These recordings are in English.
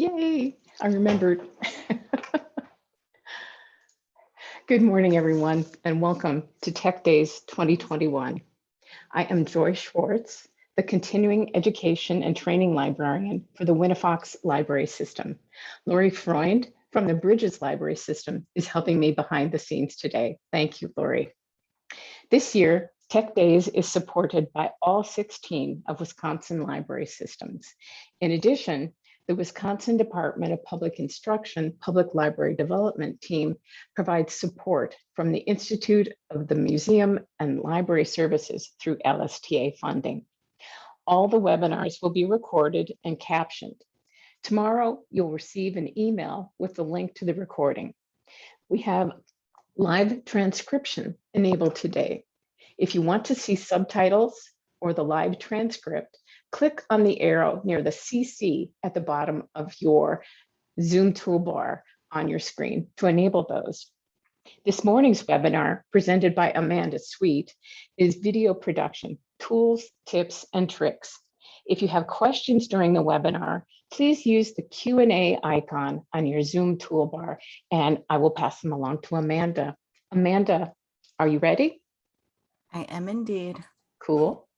Yay, I remembered. Good morning, everyone, and welcome to Tech Days 2021. I am Joy Schwartz, the Continuing Education and Training Librarian for the Winnifox Library System. Lori Freund from the Bridges Library System is helping me behind the scenes today. Thank you, Lori. This year, Tech Days is supported by all 16 of Wisconsin library systems. In addition, the Wisconsin Department of Public Instruction Public Library Development Team provides support from the Institute of the Museum and Library Services through LSTA funding. All the webinars will be recorded and captioned. Tomorrow, you'll receive an email with the link to the recording. We have live transcription enabled today. If you want to see subtitles or the live transcript, click on the arrow near the CC at the bottom of your Zoom toolbar on your screen to enable those. This morning's webinar, presented by Amanda Sweet, is video production, tools, tips, and tricks. If you have questions during the webinar, please use the Q&A icon on your Zoom toolbar, and I will pass them along to Amanda. Amanda, are you ready? I am indeed. Cool.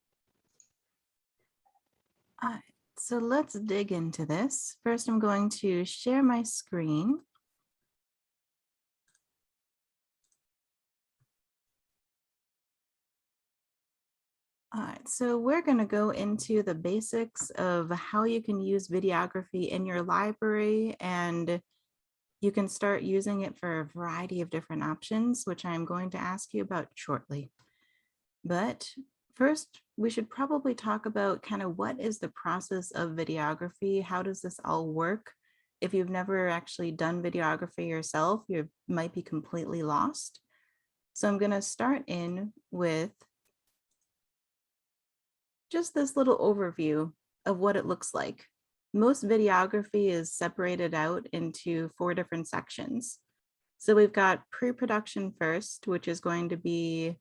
All right, so let's dig into this. First, I'm going to share my screen. All right, so we're going to go into the basics of how you can use videography in your library, and you can start using it for a variety of different options, which I'm going to ask you about shortly. But first, we should probably talk about kind of what is the process of videography? How does this all work? If you've never actually done videography yourself, you might be completely lost. So I'm going to start in with just this little overview of what it looks like. Most videography is separated out into 4 different sections. So we've got pre-production first, which is going to be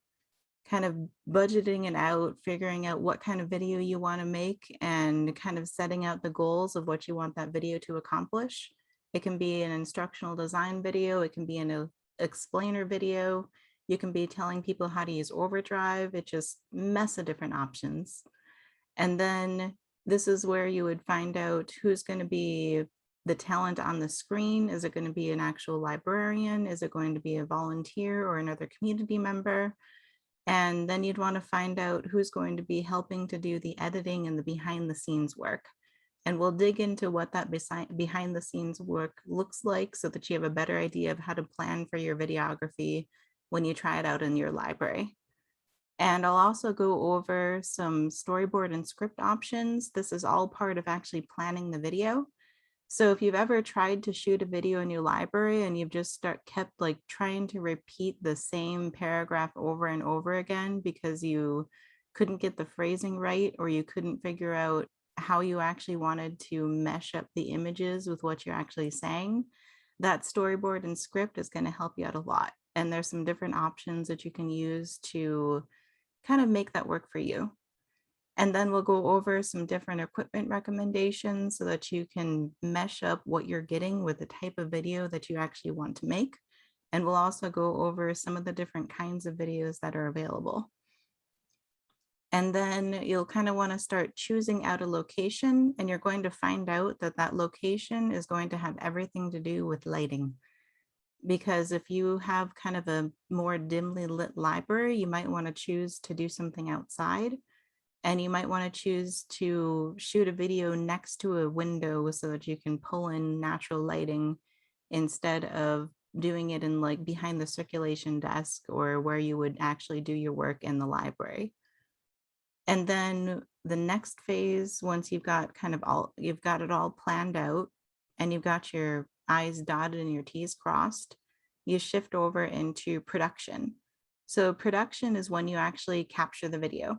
kind of budgeting it out, figuring out what kind of video you want to make, and kind of setting out the goals of what you want that video to accomplish. It can be an instructional design video, it can be an explainer video, you can be telling people how to use Overdrive. It's just a mess of different options. And then this is where you would find out who's going to be the talent on the screen. Is it going to be an actual librarian? Is it going to be a volunteer or another community member? And then you'd want to find out who's going to be helping to do the editing and the behind the scenes work. And we'll dig into what that behind the scenes work looks like so that you have a better idea of how to plan for your videography when you try it out in your library. And I'll also go over some storyboard and script options. This is all part of actually planning the video. So if you've ever tried to shoot a video in your library and you've just kept like trying to repeat the same paragraph over and over again because you couldn't get the phrasing right, or you couldn't figure out how you actually wanted to mesh up the images with what you're actually saying, that storyboard and script is going to help you out a lot. And there's some different options that you can use to kind of make that work for you. And then we'll go over some different equipment recommendations so that you can mesh up what you're getting with the type of video that you actually want to make. And we'll also go over some of the different kinds of videos that are available. And then you'll kind of want to start choosing out a location, and you're going to find out that that location is going to have everything to do with lighting. Because if you have kind of a more dimly lit library, you might want to choose to do something outside. And you might want to choose to shoot a video next to a window so that you can pull in natural lighting instead of doing it in like behind the circulation desk or where you would actually do your work in the library. And then the next phase, once you've got you've got it all planned out and you've got your I's dotted and your T's crossed, you shift over into production. So production is when you actually capture the video.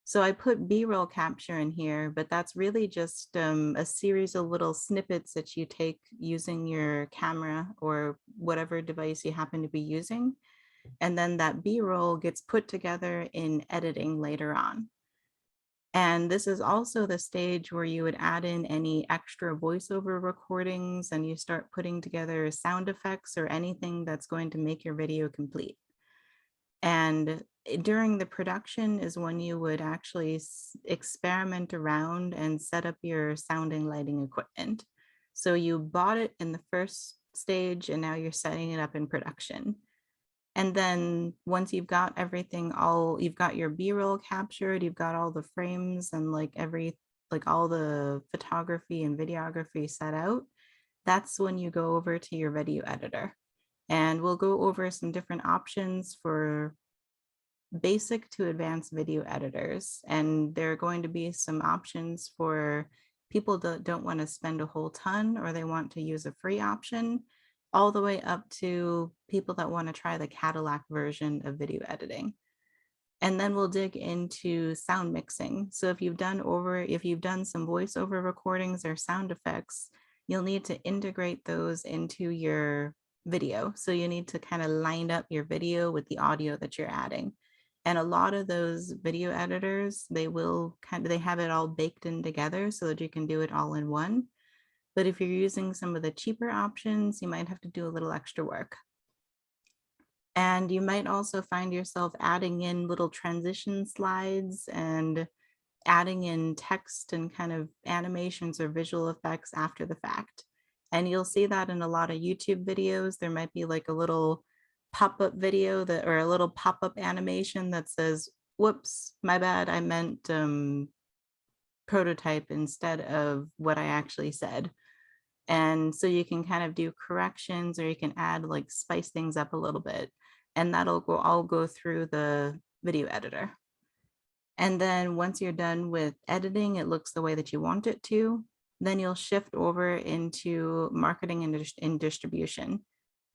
So I put B-roll capture in here, but that's really just a series of little snippets that you take using your camera or whatever device you happen to be using. And then that B-roll gets put together in editing later on. And this is also the stage where you would add in any extra voiceover recordings and you start putting together sound effects or anything that's going to make your video complete. And during the production is when you would actually experiment around and set up your sounding lighting equipment. So you bought it in the first stage and now you're setting it up in production. And then once you've got everything you've got your B-roll captured, you've got all the frames and like all the photography and videography set out, that's when you go over to your video editor. And we'll go over some different options for basic to advanced video editors. And there are going to be some options for people that don't want to spend a whole ton or they want to use a free option, all the way up to people that want to try the Cadillac version of video editing. And then we'll dig into sound mixing. So if you've done some voiceover recordings or sound effects, you'll need to integrate those into your video. So you need to kind of line up your video with the audio that you're adding. And a lot of those video editors, they have it all baked in together so that you can do it all in one. But if you're using some of the cheaper options, you might have to do a little extra work. And you might also find yourself adding in little transition slides and adding in text and kind of animations or visual effects after the fact. And you'll see that in a lot of YouTube videos. There might be like a little pop-up video or a little pop-up animation that says, whoops, my bad, I meant prototype instead of what I actually said. And so you can kind of do corrections or you can add like spice things up a little bit, and that'll all go through the video editor. And then once you're done with editing, it looks the way that you want it to, then you'll shift over into marketing and distribution.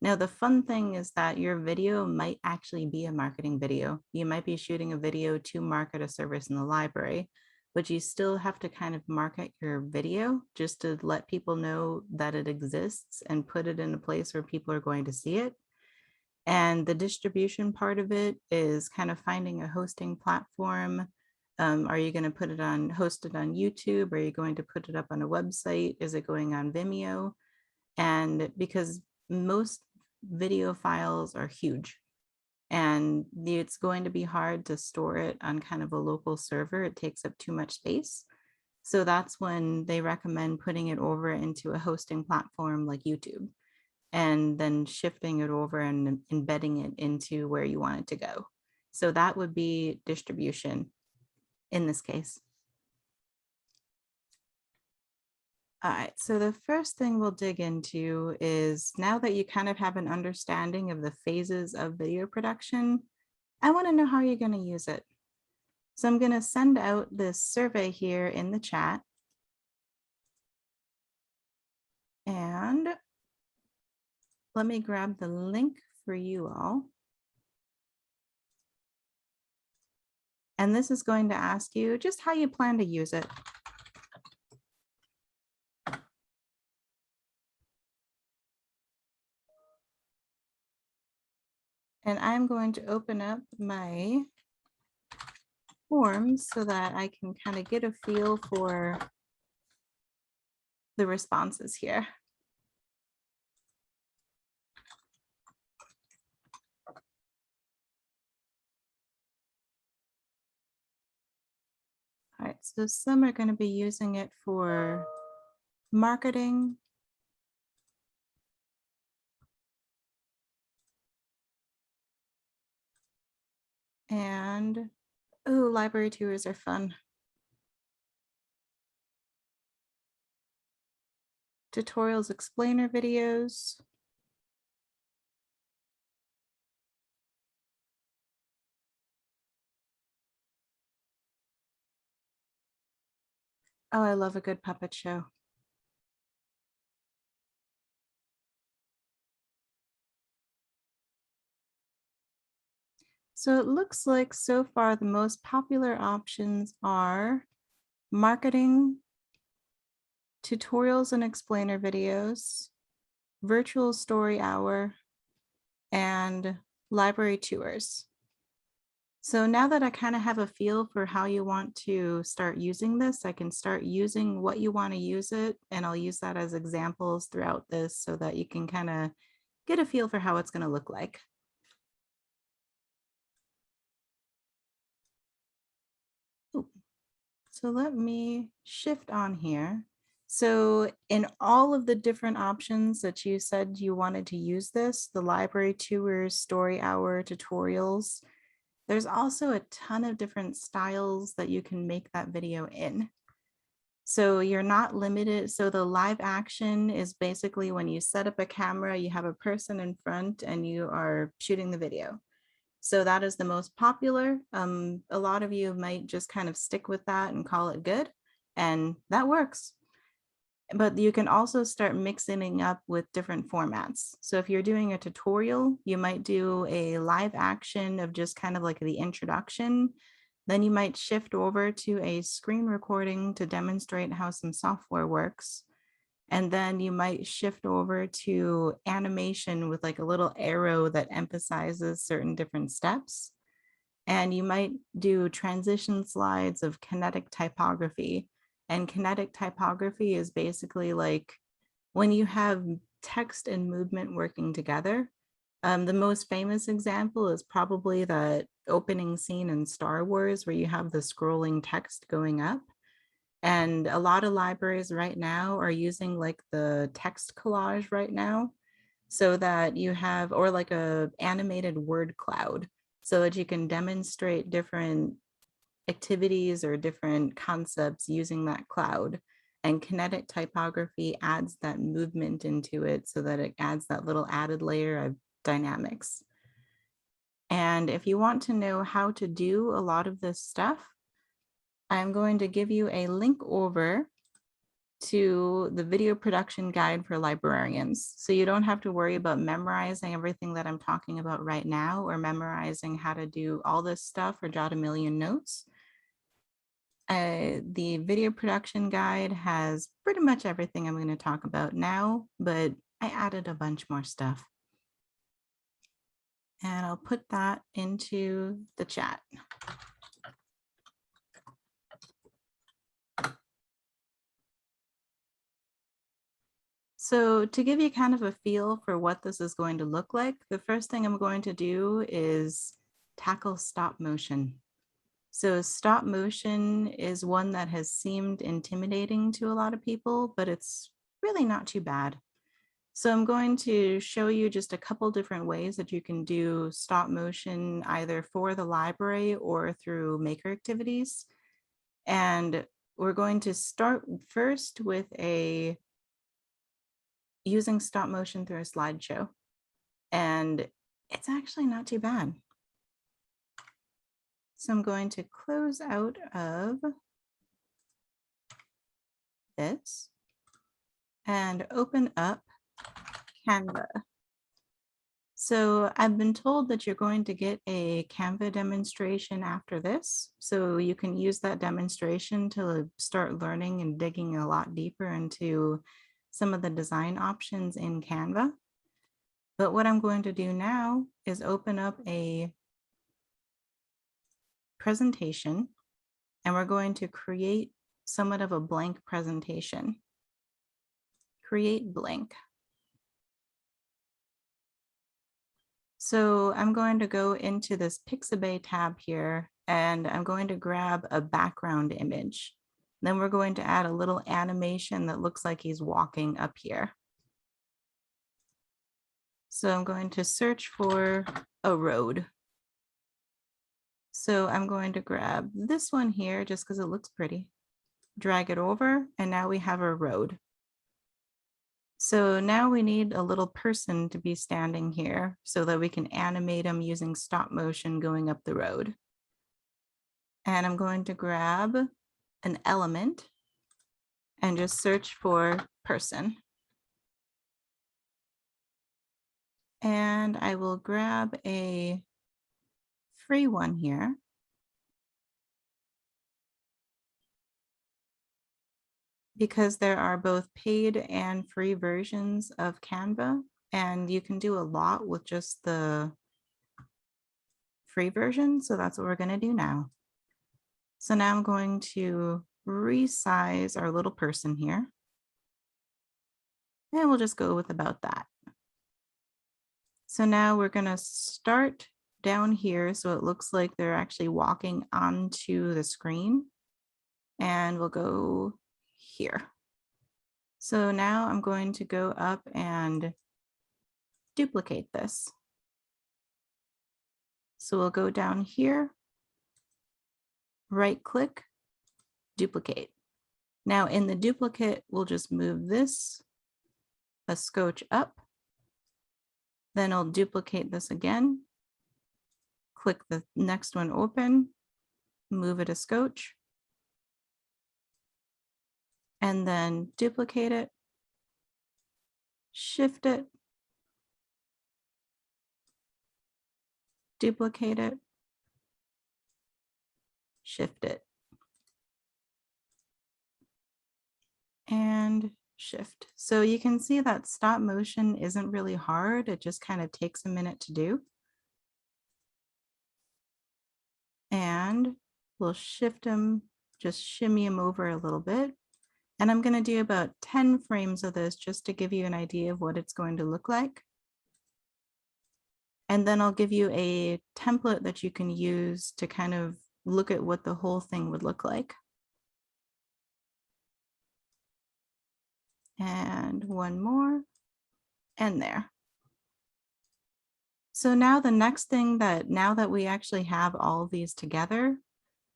Now, the fun thing is that your video might actually be a marketing video. You might be shooting a video to market a service in the library, but you still have to kind of market your video just to let people know that it exists and put it in a place where people are going to see it. And the distribution part of it is kind of finding a hosting platform. Are you going to host it on YouTube? Are you going to put it up on a website? Is it going on Vimeo? And because most video files are huge and it's going to be hard to store it on kind of a local server, it takes up too much space. So that's when they recommend putting it over into a hosting platform like YouTube and then shifting it over and embedding it into where you want it to go. So that would be distribution in this case. All right, so the first thing we'll dig into is, now that you kind of have an understanding of the phases of video production, I want to know how you're going to use it. So I'm going to send out this survey here in the chat. And let me grab the link for you all. And this is going to ask you just how you plan to use it. And I'm going to open up my forms so that I can kind of get a feel for the responses here. All right, so some are going to be using it for marketing. And, oh, library tours are fun. Tutorials, explainer videos. Oh, I love a good puppet show. So it looks like so far the most popular options are marketing, tutorials and explainer videos, virtual story hour, and library tours. So now that I kind of have a feel for how you want to start using this, I can start using what you want to use it, and I'll use that as examples throughout this so that you can kind of get a feel for how it's going to look like. Ooh. So let me shift on here. So in all of the different options that you said you wanted to use this, the library tours, story hour, tutorials, there's also a ton of different styles that you can make that video in. So you're not limited. So the live action is basically when you set up a camera, you have a person in front and you are shooting the video. So that is the most popular. A lot of you might just kind of stick with that and call it good, and that works. But you can also start mixing up with different formats. So if you're doing a tutorial, you might do a live action of just kind of like the introduction. Then you might shift over to a screen recording to demonstrate how some software works. And then you might shift over to animation with like a little arrow that emphasizes certain different steps. And you might do transition slides of kinetic typography. And kinetic typography is basically like when you have text and movement working together. The most famous example is probably that opening scene in Star Wars where you have the scrolling text going up. And a lot of libraries right now are using like the text collage right now so that you have, or like a animated word cloud so that you can demonstrate different activities or different concepts using that cloud. And kinetic typography adds that movement into it so that it adds that little added layer of dynamics. And if you want to know how to do a lot of this stuff, I'm going to give you a link over to the video production guide for librarians. So you don't have to worry about memorizing everything that I'm talking about right now or memorizing how to do all this stuff or jot a million notes. The video production guide has pretty much everything I'm going to talk about now, but I added a bunch more stuff. And I'll put that into the chat. So to give you kind of a feel for what this is going to look like, the first thing I'm going to do is tackle stop motion. So stop motion is one that has seemed intimidating to a lot of people, but it's really not too bad. So I'm going to show you just a couple different ways that you can do stop motion either for the library or through maker activities. And we're going to start first with using stop motion through a slideshow. And it's actually not too bad. So I'm going to close out of this and open up Canva. So I've been told that you're going to get a Canva demonstration after this. So you can use that demonstration to start learning and digging a lot deeper into some of the design options in Canva. But what I'm going to do now is open up a presentation, and we're going to create somewhat of a blank presentation. Create blank. So I'm going to go into this Pixabay tab here, and I'm going to grab a background image. Then we're going to add a little animation that looks like he's walking up here. So I'm going to search for a road. So I'm going to grab this one here just because it looks pretty. Drag it over, and now we have a road. So now we need a little person to be standing here so that we can animate him using stop motion going up the road. And I'm going to grab an element and just search for person. And I will grab a free one here. Because there are both paid and free versions of Canva, and you can do a lot with just the free version. So that's what we're going to do now. So now I'm going to resize our little person here. And we'll just go with about that. So now we're going to start down here so it looks like they're actually walking onto the screen. And we'll go here. So now I'm going to go up and duplicate this. So we'll go down here, right click, duplicate. Now in the duplicate, we'll just move this a scotch up. Then I'll duplicate this again. Click the next one open, move it a scotch. And then duplicate it, shift it, duplicate it, shift it, and shift. So you can see that stop motion isn't really hard. It just kind of takes a minute to do. And we'll shift them, just shimmy them over a little bit. And I'm going to do about 10 frames of this just to give you an idea of what it's going to look like. And then I'll give you a template that you can use to kind of look at what the whole thing would look like. And one more, and there. So now the next thing now that we actually have all of these together,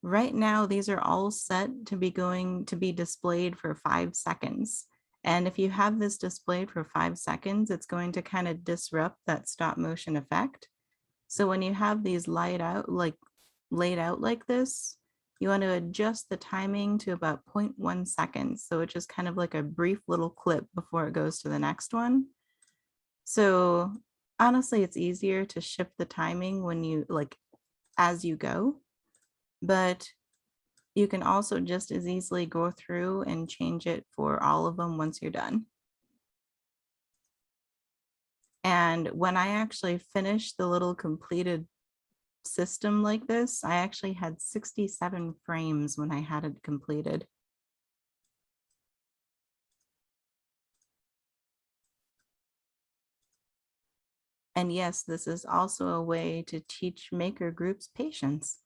right now these are all set to be displayed for 5 seconds. And if you have this displayed for 5 seconds, it's going to kind of disrupt that stop motion effect. So when you have these laid out like this, you want to adjust the timing to about 0.1 seconds. So it's just kind of like a brief little clip before it goes to the next one. So honestly, it's easier to shift the timing when you as you go, but you can also just as easily go through and change it for all of them once you're done. And when I actually finished the little completed system like this, I actually had 67 frames when I had it completed. And yes, this is also a way to teach maker groups patience.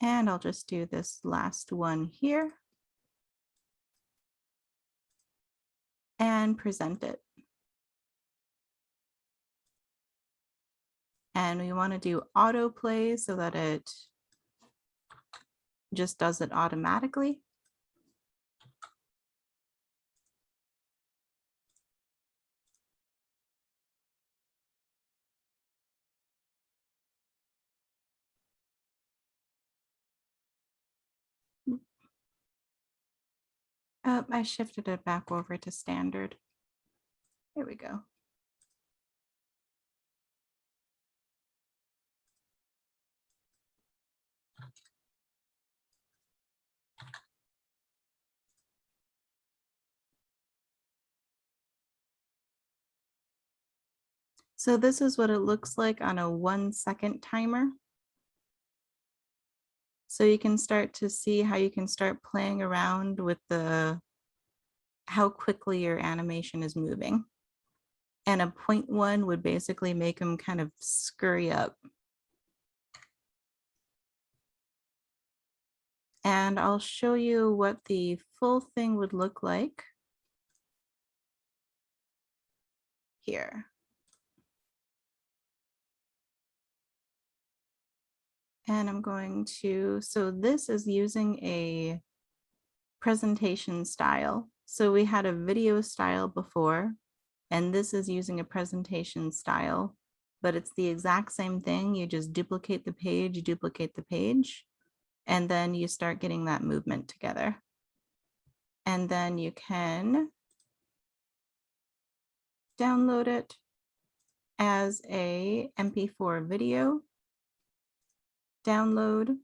And I'll just do this last one here and present it. And we want to do autoplay so that it just does it automatically. I shifted it back over to standard. There we go. So this is what it looks like on a 1 second timer. So you can start to see how you can start playing around with how quickly your animation is moving. And a 0.1 would basically make them kind of scurry up. And I'll show you what the full thing would look like here. And I'm going to, so this is using a presentation style. So we had a video style before, and this is using a presentation style, but it's the exact same thing. You just duplicate the page, and then you start getting that movement together. And then you can download it as a MP4 video, download,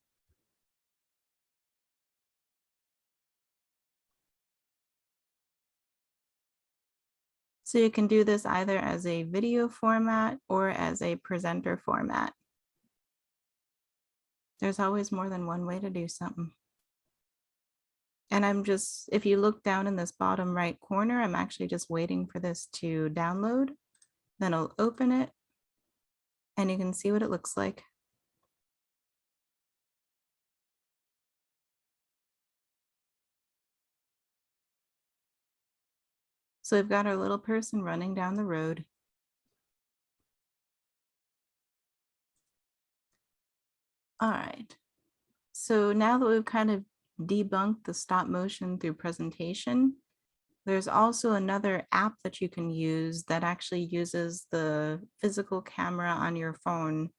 So you can do this either as a video format or as a presenter format. There's always more than one way to do something. And I'm just, if you look down in this bottom right corner, I'm actually just waiting for this to download. Then I'll open it and you can see what it looks like. So we've got our little person running down the road. All right. So now that we've kind of debunked the stop motion through presentation, there's also another app that you can use that actually uses the physical camera on your phone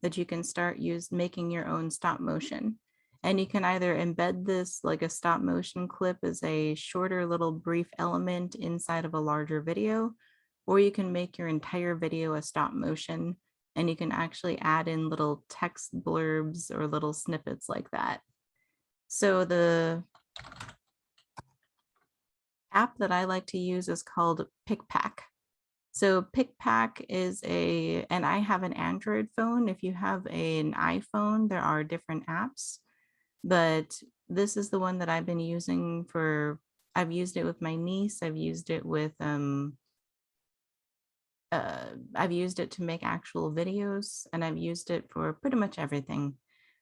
that you can start making your own stop motion. And you can either embed this like a stop motion clip as a shorter little brief element inside of a larger video, or you can make your entire video a stop motion and you can actually add in little text blurbs or little snippets like that. So the app that I like to use is called PicPack. So PicPack is and I have an Android phone. If you have an iPhone, there are different apps, but this is the one that I've been using I've used it with my niece. I've used it with, I've used it to make actual videos, and I've used it for pretty much everything.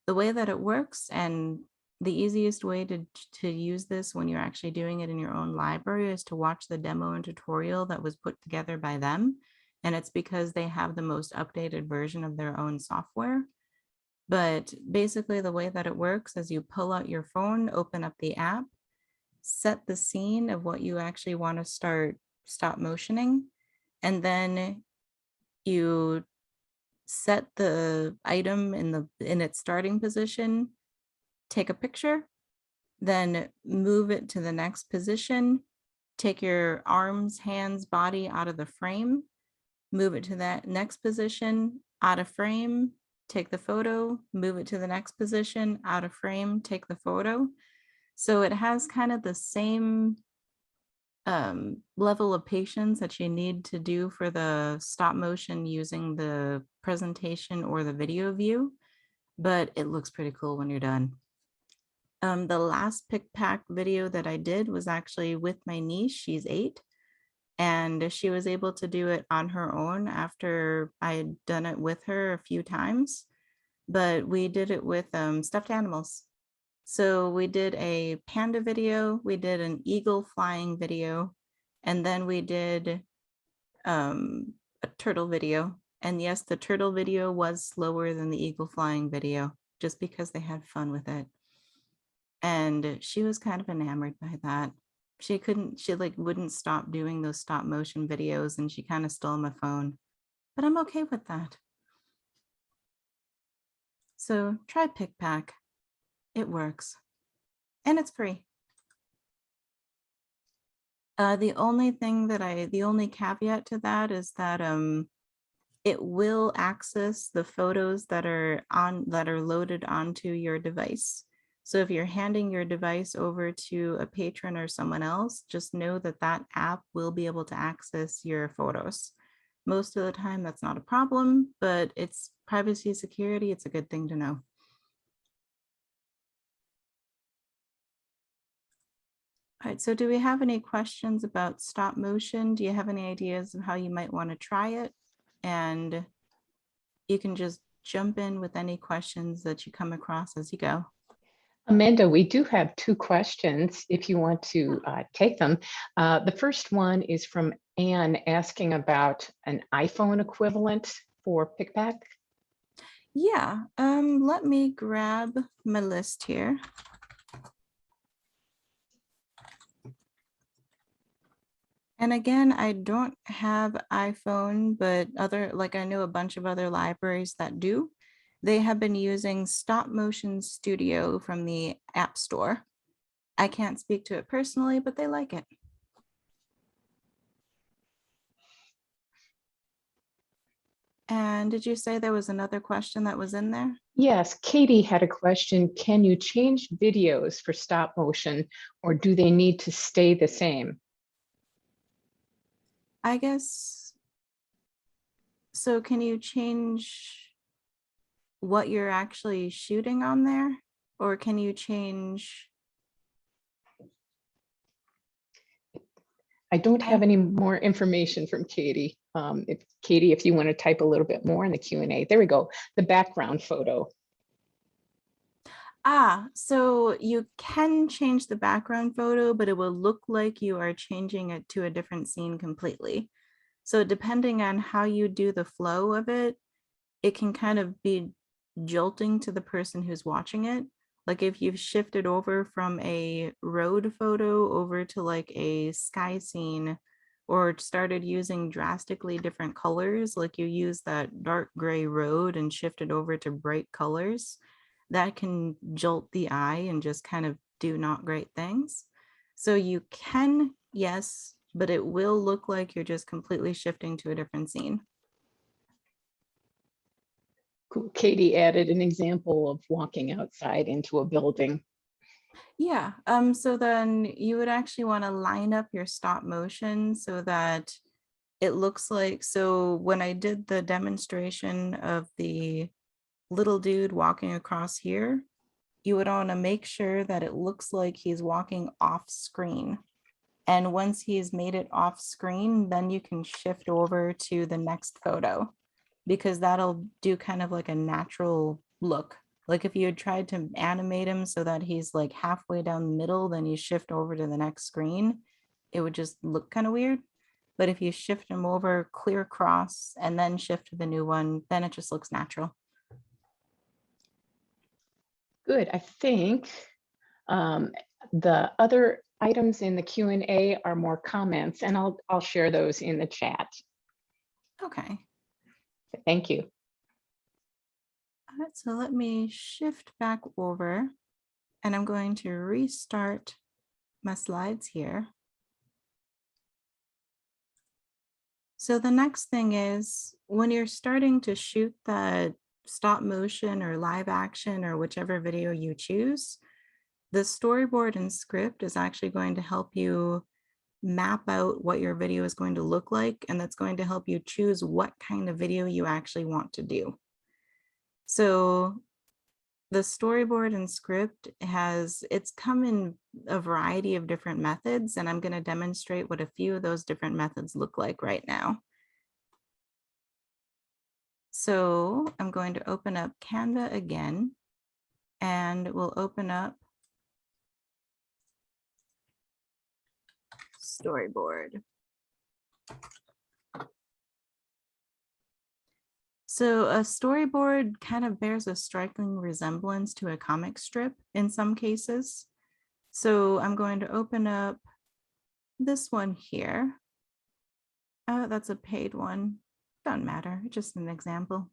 The way that it works and the easiest way to use this when you're actually doing it in your own library is to watch the demo and tutorial that was put together by them. And it's because they have the most updated version of their own software. But basically the way that it works is you pull out your phone, open up the app, set the scene of what you actually want to stop motioning, and then you set the item in its starting position, take a picture, then move it to the next position, take your arms, hands, body out of the frame, move it to that next position, out of frame, take the photo, move it to the next position, out of frame, take the photo. So it has kind of the same level of patience that you need to do for the stop motion using the presentation or the video view, but it looks pretty cool when you're done. The last PicPack video that I did was actually with my niece. She's 8, and she was able to do it on her own after I had done it with her a few times, but we did it with stuffed animals. So we did a panda video, we did an eagle flying video, and then we did a turtle video. And yes, the turtle video was slower than the eagle flying video, just because they had fun with it. And she was kind of enamored by that. She wouldn't stop doing those stop motion videos, and she kind of stole my phone, but I'm okay with that. So try PicPack. It works, and it's free. The only caveat to that is that it will access the photos that are loaded onto your device. So if you're handing your device over to a patron or someone else, just know that that app will be able to access your photos. Most of the time, that's not a problem, but it's privacy security. It's a good thing to know. All right, so do we have any questions about stop motion? Do you have any ideas of how you might want to try it? And you can just jump in with any questions that you come across as you go. Amanda, we do have 2 questions if you want to take them. The first one is from Anne asking about an iPhone equivalent for PicPack. Yeah, let me grab my list here. And again, I don't have iPhone, but I know a bunch of other libraries that do. They have been using Stop Motion Studio from the App Store. I can't speak to it personally, but they like it. And did you say there was another question that was in there? Yes, Katie had a question. Can you change videos for stop motion, or do they need to stay the same? I guess, so can you change what you're actually shooting on there? Or can you change? I don't have any more information from Katie. If you want to type a little bit more in the Q&A, there we go. The background photo. So you can change the background photo, but it will look like you are changing it to a different scene completely. So depending on how you do the flow of it, it can kind of be jolting to the person who's watching it. Like if you've shifted over from a road photo over to like a sky scene, or started using drastically different colors, like you use that dark gray road and shifted over to bright colors, that can jolt the eye and just kind of do not great things. So you can, yes, but it will look like you're just completely shifting to a different scene. Cool. Katie added an example of walking outside into a building. Yeah, so then you would actually want to line up your stop motion so that it looks like, so when I did the demonstration of the little dude walking across here, you would want to make sure that it looks like he's walking off screen. And once he's made it off screen, then you can shift over to the next photo, because that'll do kind of like a natural look. Like if you had tried to animate him so that he's like halfway down the middle, then you shift over to the next screen, it would just look kind of weird. But if you shift him over, clear across, and then shift to the new one, then it just looks natural. Good. I think the other items in the Q&A are more comments, and I'll share those in the chat. Okay. Thank you. All right, so let me shift back over, and I'm going to restart my slides here. So the next thing is, when you're starting to shoot that stop motion or live action or whichever video you choose, the storyboard and script is actually going to help you map out what your video is going to look like, and that's going to help you choose what kind of video you actually want to do. So the storyboard and script it's come in a variety of different methods, and I'm going to demonstrate what a few of those different methods look like right now. So I'm going to open up Canva again, and we'll open up Storyboard. So a storyboard kind of bears a striking resemblance to a comic strip in some cases. So I'm going to open up this one here. That's a paid one. Doesn't matter, just an example.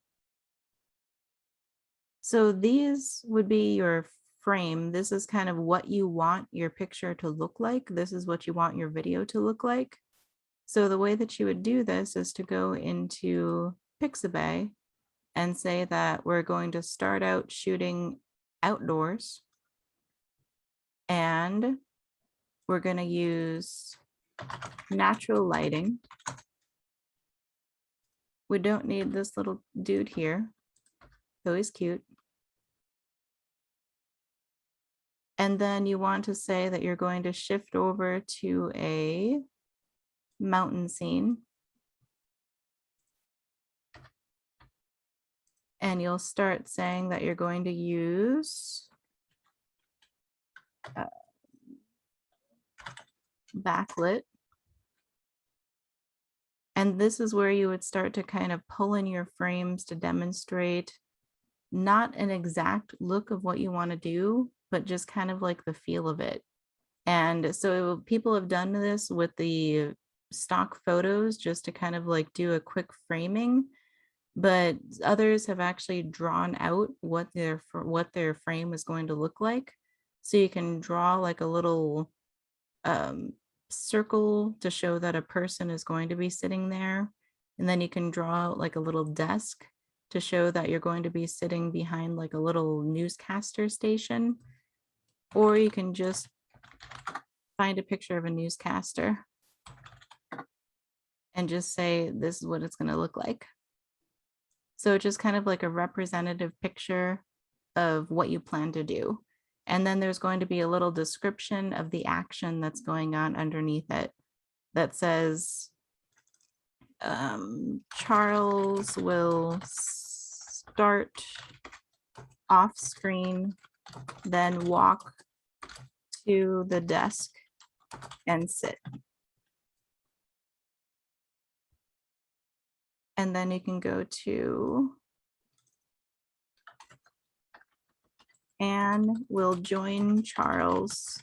So these would be your frame. This is kind of what you want your picture to look like. This is what you want your video to look like. So the way that you would do this is to go into Pixabay and say that we're going to start out shooting outdoors, and we're going to use natural lighting. We don't need this little dude here, though he's cute. And then you want to say that you're going to shift over to a mountain scene. And you'll start saying that you're going to use backlit. And this is where you would start to kind of pull in your frames to demonstrate not an exact look of what you want to do, but just kind of like the feel of it. And so people have done this with the stock photos just to kind of like do a quick framing, but others have actually drawn out what their frame is going to look like. So you can draw like a little circle to show that a person is going to be sitting there. And then you can draw out like a little desk to show that you're going to be sitting behind like a little newscaster station. Or you can just find a picture of a newscaster. and just say, this is what it's going to look like. So it's just kind of like a representative picture of what you plan to do. And then there's going to be a little description of the action that's going on underneath it that says, Charles will start off screen, then walk to the desk and sit. And then you can go to Anne will join Charles.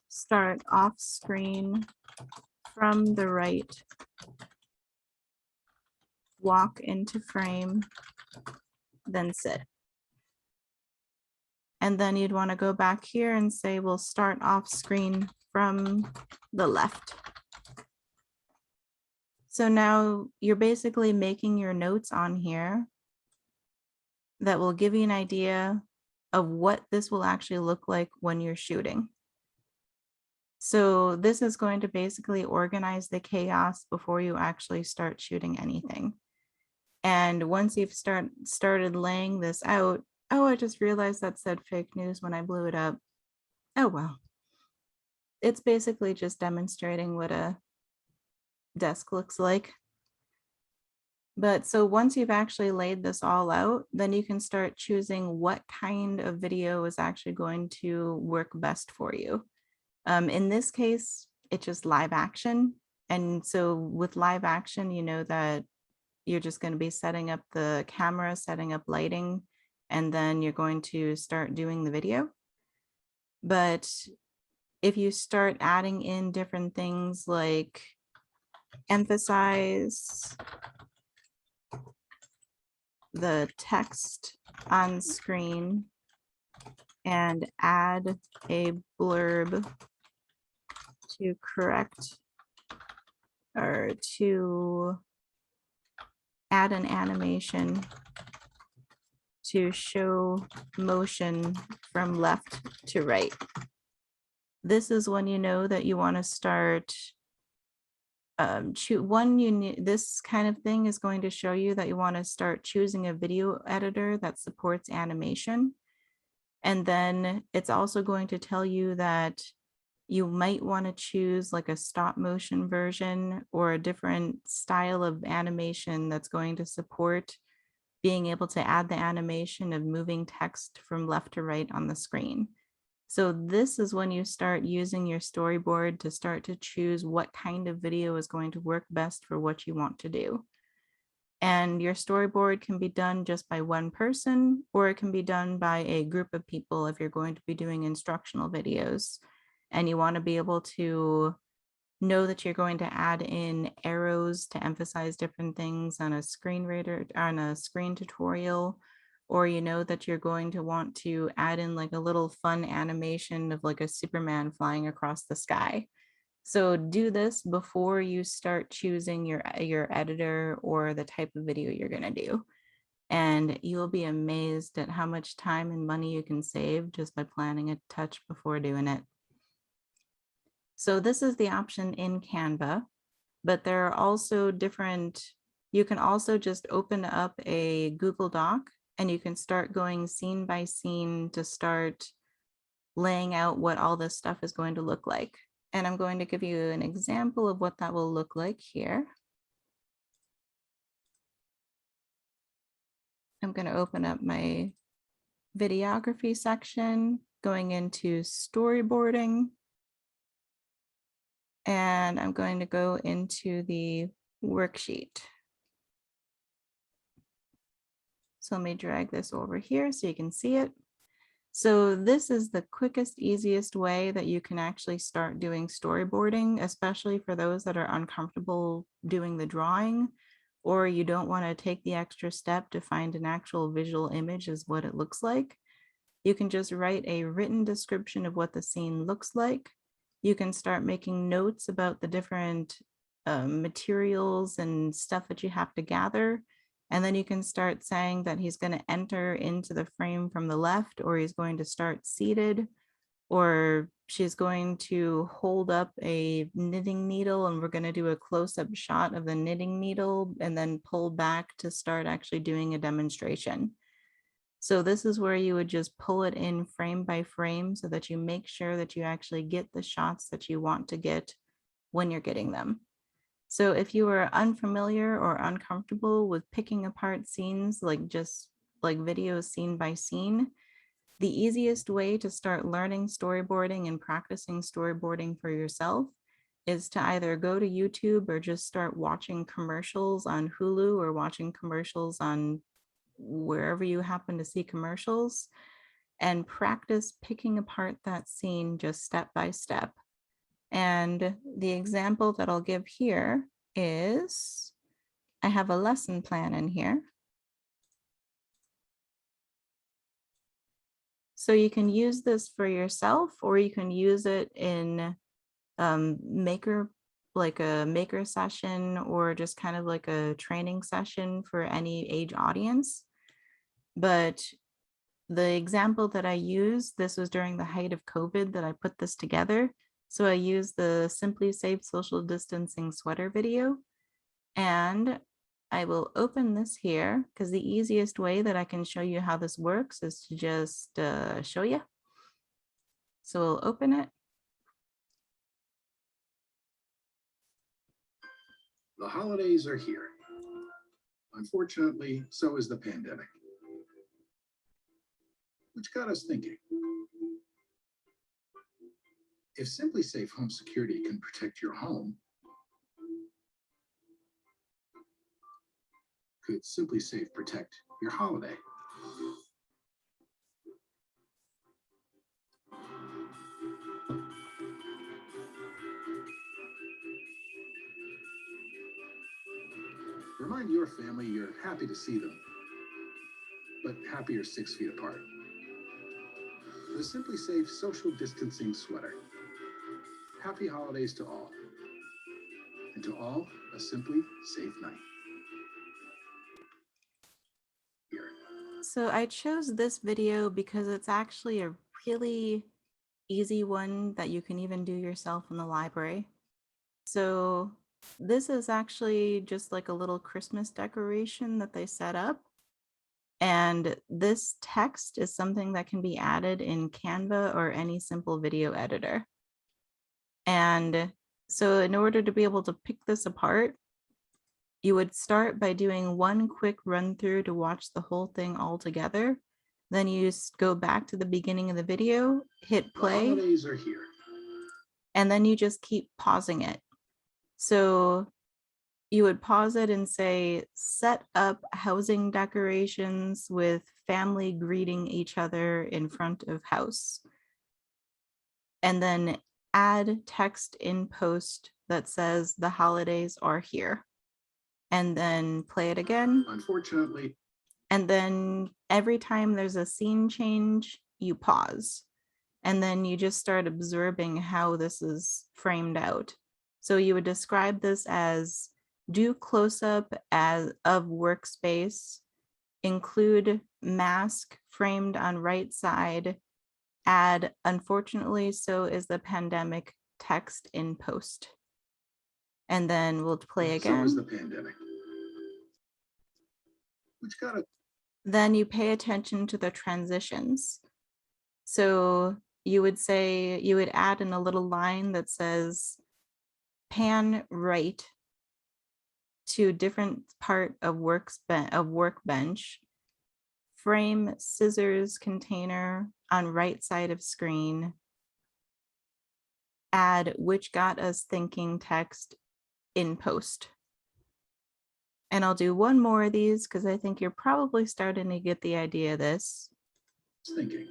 Start off screen from the right. Walk into frame, then sit. And then you'd want to go back here and say, we'll start off screen from the left. So now you're basically making your notes on here that will give you an idea of what this will actually look like when you're shooting. So this is going to basically organize the chaos before you actually start shooting anything. And once you've started laying this out, oh, I just realized that said fake news when I blew it up. Oh, well. It's basically just demonstrating what a desk looks like. But so once you've actually laid this all out, then you can start choosing what kind of video is actually going to work best for you. In this case, it's just live action. And so with live action, you know that you're just going to be setting up the camera, setting up lighting, and then you're going to start doing the video. But if you start adding in different things like emphasize the text on screen and add a blurb to correct or to add an animation to show motion from left to right. This is when you know that you want to start this kind of thing is going to show you that you want to start choosing a video editor that supports animation. And then it's also going to tell you that you might want to choose like a stop motion version or a different style of animation that's going to support being able to add the animation of moving text from left to right on the screen. So this is when you start using your storyboard to start to choose what kind of video is going to work best for what you want to do. And your storyboard can be done just by one person, or it can be done by a group of people if you're going to be doing instructional videos and you want to be able to know that you're going to add in arrows to emphasize different things on a screen reader, on a screen tutorial, or you know that you're going to want to add in like a little fun animation of like a Superman flying across the sky. So do this before you start choosing your editor or the type of video you're going to do. And you'll be amazed at how much time and money you can save just by planning a touch before doing it. So this is the option in Canva, but there are also different, you can also just open up a Google Doc and you can start going scene by scene to start laying out what all this stuff is going to look like. And I'm going to give you an example of what that will look like here. I'm going to open up my videography section, going into storyboarding. And I'm going to go into the worksheet. So let me drag this over here so you can see it. So this is the quickest, easiest way that you can actually start doing storyboarding, especially for those that are uncomfortable doing the drawing, or you don't want to take the extra step to find an actual visual image as what it looks like. You can just write a written description of what the scene looks like. You can start making notes about the different materials and stuff that you have to gather. And then you can start saying that he's going to enter into the frame from the left, or he's going to start seated, or she's going to hold up a knitting needle and we're going to do a close-up shot of the knitting needle and then pull back to start actually doing a demonstration. So this is where you would just pull it in frame by frame so that you make sure that you actually get the shots that you want to get when you're getting them. So if you are unfamiliar or uncomfortable with picking apart scenes, like just like videos scene by scene, the easiest way to start learning storyboarding and practicing storyboarding for yourself is to either go to YouTube or just start watching commercials on Hulu or watching commercials on wherever you happen to see commercials, and practice picking apart that scene just step by step. And the example that I'll give here is, I have a lesson plan in here. So you can use this for yourself, or you can use it in maker, like a maker session, or just kind of like a training session for any age audience. But the example that I used, this was during the height of COVID that I put this together. So I used the Simply Safe Social Distancing sweater video, and I will open this here because the easiest way that I can show you how this works is to just show you. So we'll open it. The holidays are here. Unfortunately, so is the pandemic, which got us thinking. If Simply Safe Home Security can protect your home, could Simply Safe protect your holiday? Remind your family you're happy to see them, but happier 6 feet apart. The Simply Safe Social Distancing Sweater. Happy holidays to all. And to all, a Simply Safe night. Here. So I chose this video because it's actually a really easy one that you can even do yourself in the library. So this is actually just like a little Christmas decoration that they set up. And this text is something that can be added in Canva or any simple video editor. And so in order to be able to pick this apart, you would start by doing one quick run through to watch the whole thing all together. Then you go back to the beginning of the video, hit play. The holidays are here. And then you just keep pausing it. So you would pause it and say, set up housing decorations with family greeting each other in front of house. And then add text in post that says the holidays are here. And then play it again. Unfortunately. And then every time there's a scene change, you pause. And then you just start observing how this is framed out. So you would describe this as do close-up of workspace, include mask framed on right side, add unfortunately so is the pandemic text in post. And then we'll play again. So is the pandemic. Which got it. Then you pay attention to the transitions. So you would say, you would add in a little line that says pan right to different part of workbench, frame scissors container on right side of screen, add which got us thinking text in post. And I'll do one more of these because I think you're probably starting to get the idea of this. Thinking.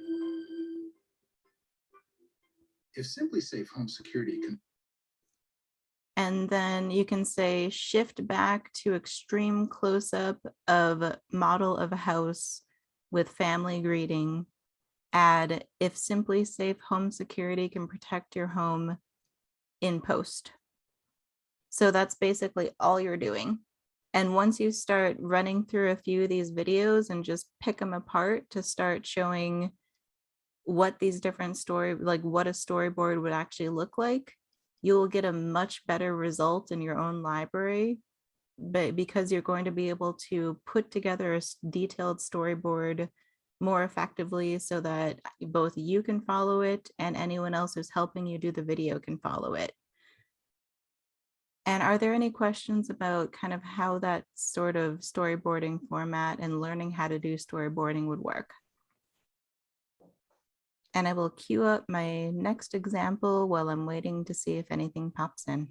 If Simply Safe Home Security can. And then you can say shift back to extreme close-up of model of a house with family greeting. Add if Simply Safe Home Security can protect your home in post. So that's basically all you're doing. And once you start running through a few of these videos and just pick them apart to start showing what these different what a storyboard would actually look like, you will get a much better result in your own library, but because you're going to be able to put together a detailed storyboard more effectively so that both you can follow it and anyone else who's helping you do the video can follow it. And are there any questions about kind of how that sort of storyboarding format and learning how to do storyboarding would work? And I will queue up my next example while I'm waiting to see if anything pops in.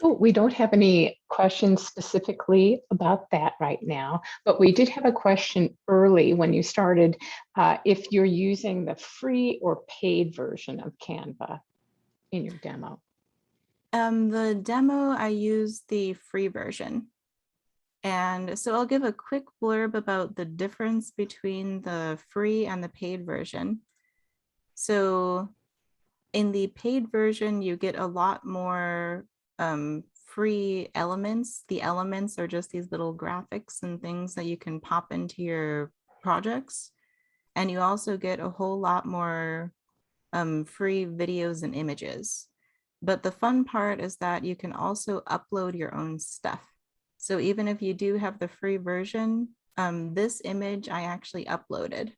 Cool. We don't have any questions specifically about that right now, but we did have a question early when you started, if you're using the free or paid version of Canva in your demo. The demo, I use the free version. And so I'll give a quick blurb about the difference between the free and the paid version. So in the paid version, you get a lot more free elements. The elements are just these little graphics and things that you can pop into your projects. And you also get a whole lot more free videos and images. But the fun part is that you can also upload your own stuff. So even if you do have the free version, this image I actually uploaded.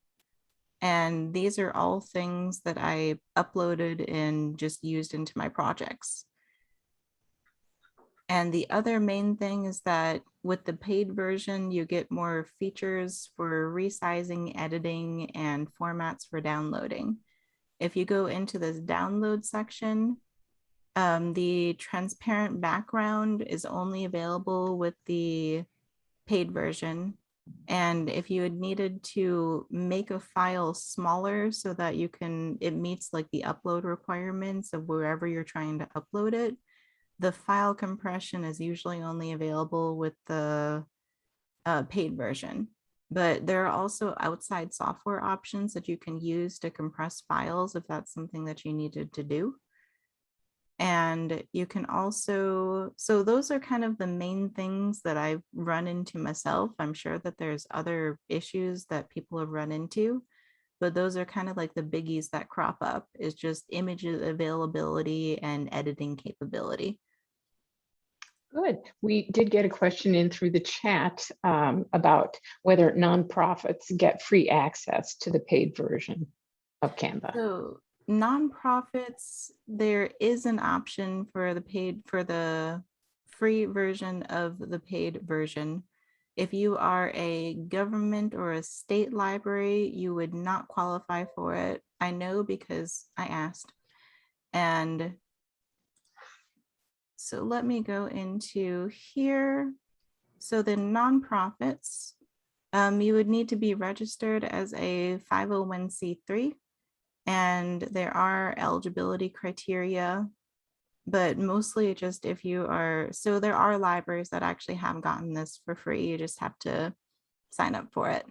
And these are all things that I uploaded and just used into my projects. And the other main thing is that with the paid version, you get more features for resizing, editing, and formats for downloading. If you go into this download section, the transparent background is only available with the paid version. And if you had needed to make a file smaller so that it meets like the upload requirements of wherever you're trying to upload it, the file compression is usually only available with the paid version. But there are also outside software options that you can use to compress files if that's something that you needed to do. And you can also, so those are kind of the main things that I've run into myself. I'm sure that there's other issues that people have run into, but those are kind of like the biggies that crop up, is just image availability and editing capability. Good. We did get a question in through the chat about whether nonprofits get free access to the paid version of Canva. So nonprofits, there is an option for the free version of the paid version. If you are a government or a state library, you would not qualify for it. I know because I asked. And so let me go into here. So the nonprofits, you would need to be registered as a 501c3. And there are eligibility criteria, but mostly just if you are, so there are libraries that actually have gotten this for free. You just have to sign up for it.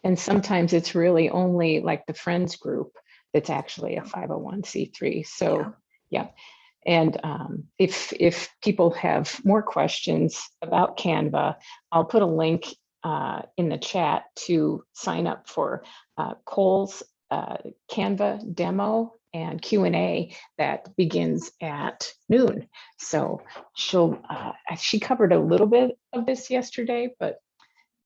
And sometimes it's really only like the Friends group that's actually a 501c3. So yeah. And if people have more questions about Canva, I'll put a link in the chat to sign up for Cole's Canva demo and Q&A that begins at noon. So she covered a little bit of this yesterday, but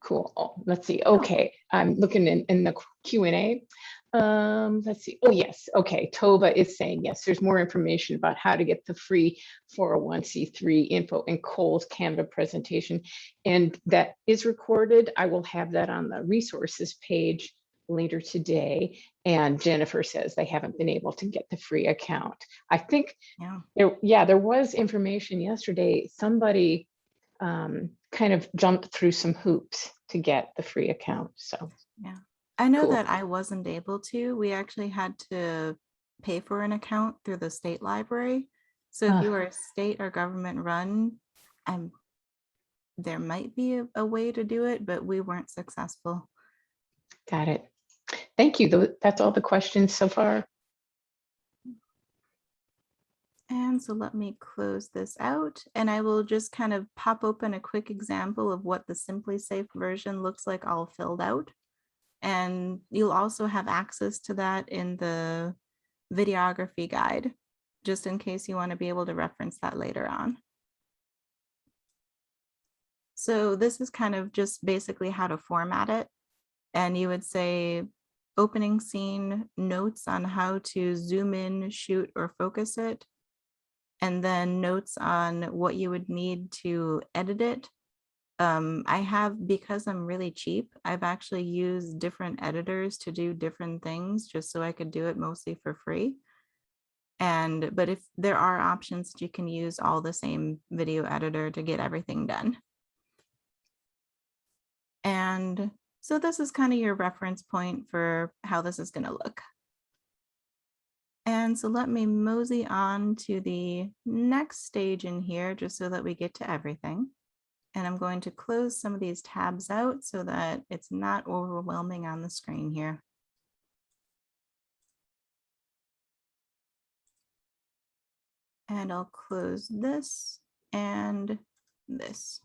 cool. Oh, let's see. Okay, I'm looking in the Q&A. Let's see. Oh, yes. Okay. Tova is saying, yes, there's more information about how to get the free 401c3 info in Cole's Canva presentation. And that is recorded. I will have that on the resources page later today. And Jennifer says they haven't been able to get the free account. I think, there was information yesterday. Somebody kind of jumped through some hoops to get the free account. So yeah. I know cool. that I wasn't able to. We actually had to pay for an account through the state library. So if you are state or government run, there might be a way to do it, but we weren't successful. Got it. Thank you. That's all the questions so far. And so let me close this out, and I will just kind of pop open a quick example of what the Simply Safe version looks like all filled out. And you'll also have access to that in the videography guide, just in case you want to be able to reference that later on. So this is kind of just basically how to format it. And you would say opening scene, notes on how to zoom in, shoot, or focus it. And then notes on what you would need to edit it. I have, because I'm really cheap, I've actually used different editors to do different things just so I could do it mostly for free. But if there are options that you can use all the same video editor to get everything done. And so this is kind of your reference point for how this is going to look. And so let me mosey on to the next stage in here just so that we get to everything. And I'm going to close some of these tabs out so that it's not overwhelming on the screen here. And I'll close this and this.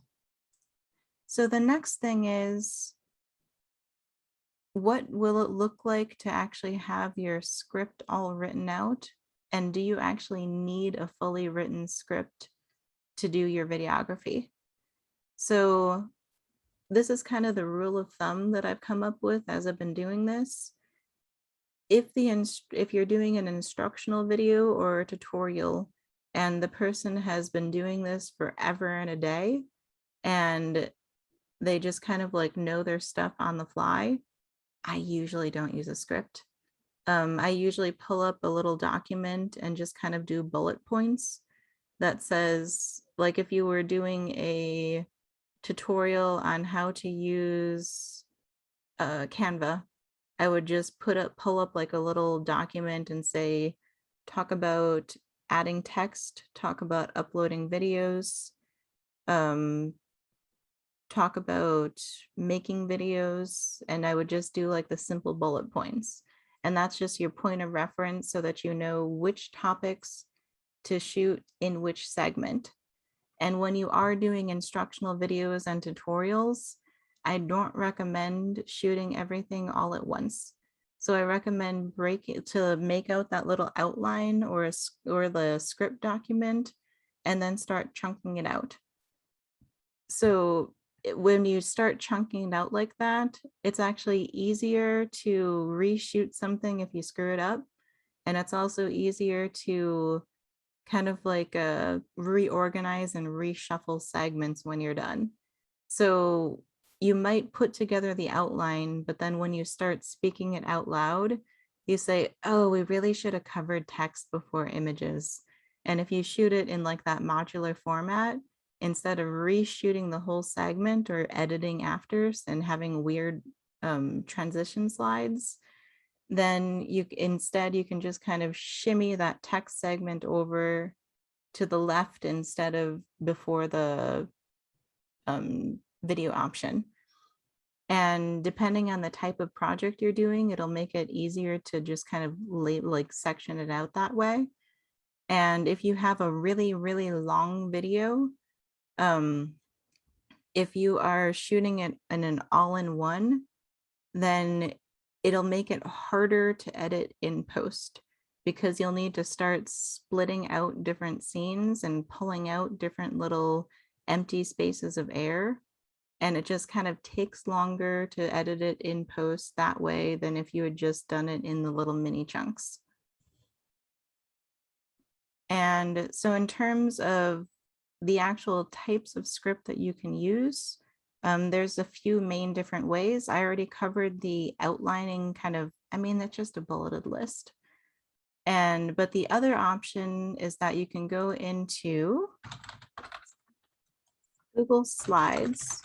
So the next thing is, what will it look like to actually have your script all written out? And do you actually need a fully written script to do your videography? So this is kind of the rule of thumb that I've come up with as I've been doing this. If you're doing an instructional video or a tutorial and the person has been doing this forever and a day, and they just kind of like know their stuff on the fly, I usually don't use a script. I usually pull up a little document and just kind of do bullet points that says, like if you were doing a tutorial on how to use Canva, I would just pull up like a little document and say, talk about adding text, talk about uploading videos, talk about making videos, and I would just do like the simple bullet points. And that's just your point of reference so that you know which topics to shoot in which segment. And when you are doing instructional videos and tutorials, I don't recommend shooting everything all at once. So I recommend to make out that little outline or the script document and then start chunking it out. So when you start chunking it out like that, it's actually easier to reshoot something if you screw it up. And it's also easier to kind of like reorganize and reshuffle segments when you're done. So you might put together the outline, but then when you start speaking it out loud, you say, oh, we really should have covered text before images. And if you shoot it in like that modular format, instead of reshooting the whole segment or editing after and having weird transition slides, then you can just kind of shimmy that text segment over to the left instead of before the video option. And depending on the type of project you're doing, it'll make it easier to just kind of like section it out that way. And if you have a really, really long video, if you are shooting it in an all-in-one, then it'll make it harder to edit in post because you'll need to start splitting out different scenes and pulling out different little empty spaces of air. And it just kind of takes longer to edit it in post that way than if you had just done it in the little mini chunks. And so in terms of the actual types of script that you can use, there's a few main different ways. I already covered the outlining kind of, that's just a bulleted list. But the other option is that you can go into Google Slides.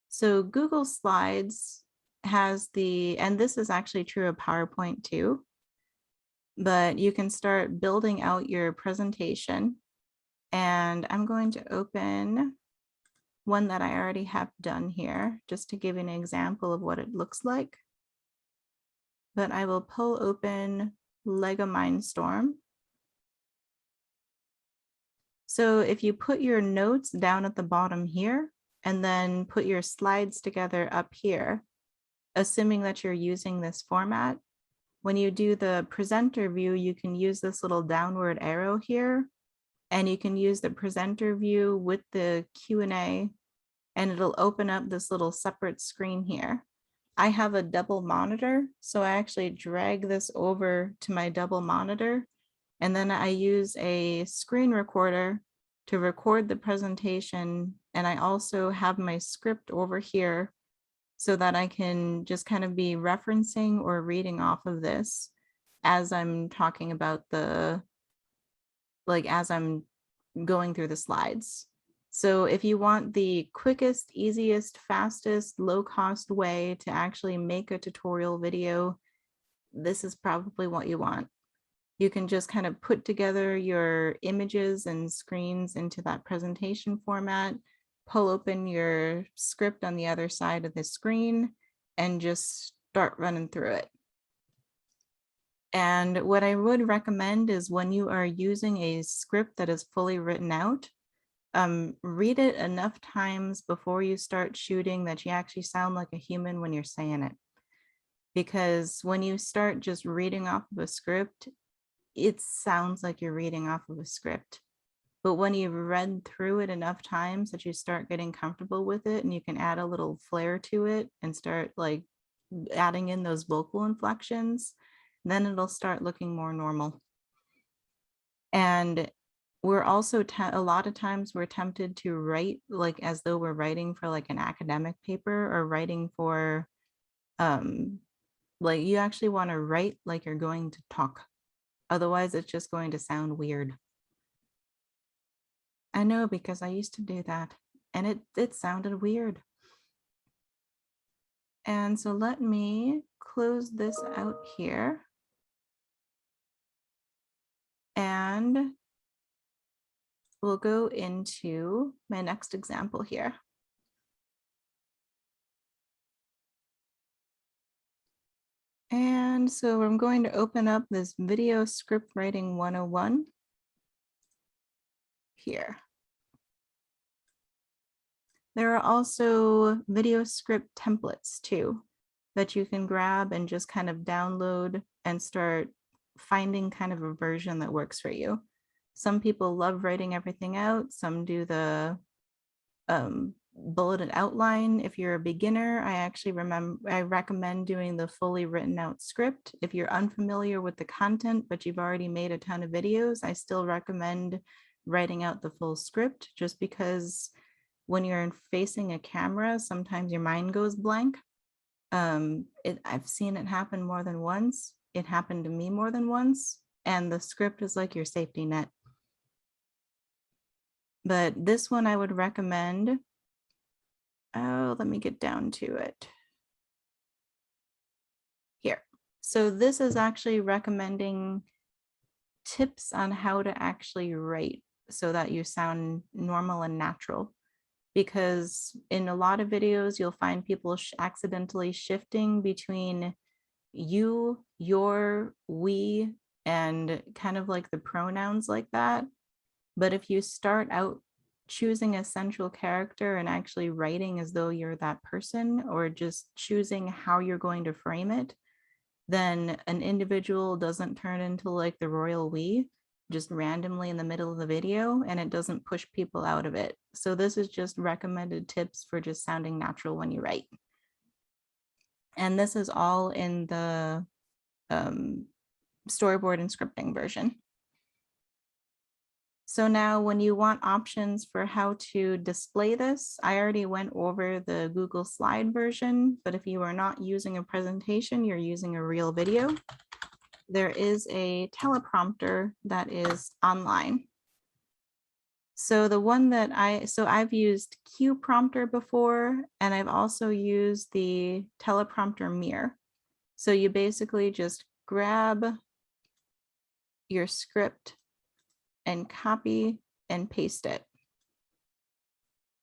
So Google Slides has and this is actually true of PowerPoint too, but you can start building out your presentation. And I'm going to open one that I already have done here, just to give you an example of what it looks like. But I will pull open Lego Mindstorm. So if you put your notes down at the bottom here, and then put your slides together up here, assuming that you're using this format. When you do the presenter view, you can use this little downward arrow here, and you can use the presenter view with the Q&A, and it'll open up this little separate screen here. I have a double monitor, so I actually drag this over to my double monitor, and then I use a screen recorder to record the presentation. And I also have my script over here so that I can just kind of be referencing or reading off of this as I'm talking about as I'm going through the slides. So if you want the quickest, easiest, fastest, low-cost way to actually make a tutorial video, this is probably what you want. You can just kind of put together your images and screens into that presentation format, pull open your script on the other side of the screen, and just start running through it. And what I would recommend is when you are using a script that is fully written out, read it enough times before you start shooting that you actually sound like a human when you're saying it. Because when you start just reading off of a script, it sounds like you're reading off of a script. But when you've read through it enough times that you start getting comfortable with it, and you can add a little flair to it and start like adding in those vocal inflections, then it'll start looking more normal. And we're also a lot of times we're tempted to write like as though we're writing for like an academic paper or writing for like you actually want to write like you're going to talk. Otherwise, it's just going to sound weird. I know, because I used to do that and it sounded weird. And so let me close this out here. And we'll go into my next example here. And so I'm going to open up this video script writing 101 here. There are also video script templates too that you can grab and just kind of download and start finding kind of a version that works for you. Some people love writing everything out. Some do the bulleted outline. If you're a beginner, I recommend doing the fully written out script. If you're unfamiliar with the content, but you've already made a ton of videos, I still recommend writing out the full script, just because when you're facing a camera, sometimes your mind goes blank. I've seen it happen more than once. It happened to me more than once, and the script is like your safety net. But this one I would recommend. Oh, let me get down to it. Here. So this is actually recommending tips on how to actually write so that you sound normal and natural. Because in a lot of videos, you'll find people accidentally shifting between you, your, we, and kind of like the pronouns like that. But if you start out choosing a central character and actually writing as though you're that person, or just choosing how you're going to frame it, then an individual doesn't turn into like the royal we just randomly in the middle of the video, and it doesn't push people out of it. So this is just recommended tips for just sounding natural when you write. And this is all in the storyboard and scripting version. So now when you want options for how to display this, I already went over the Google slide version, but if you are not using a presentation, you're using a real video, there is a teleprompter that is online. So the one that I've used Q Prompter before, and I've also used the Teleprompter mirror. So you basically just grab your script and copy and paste it.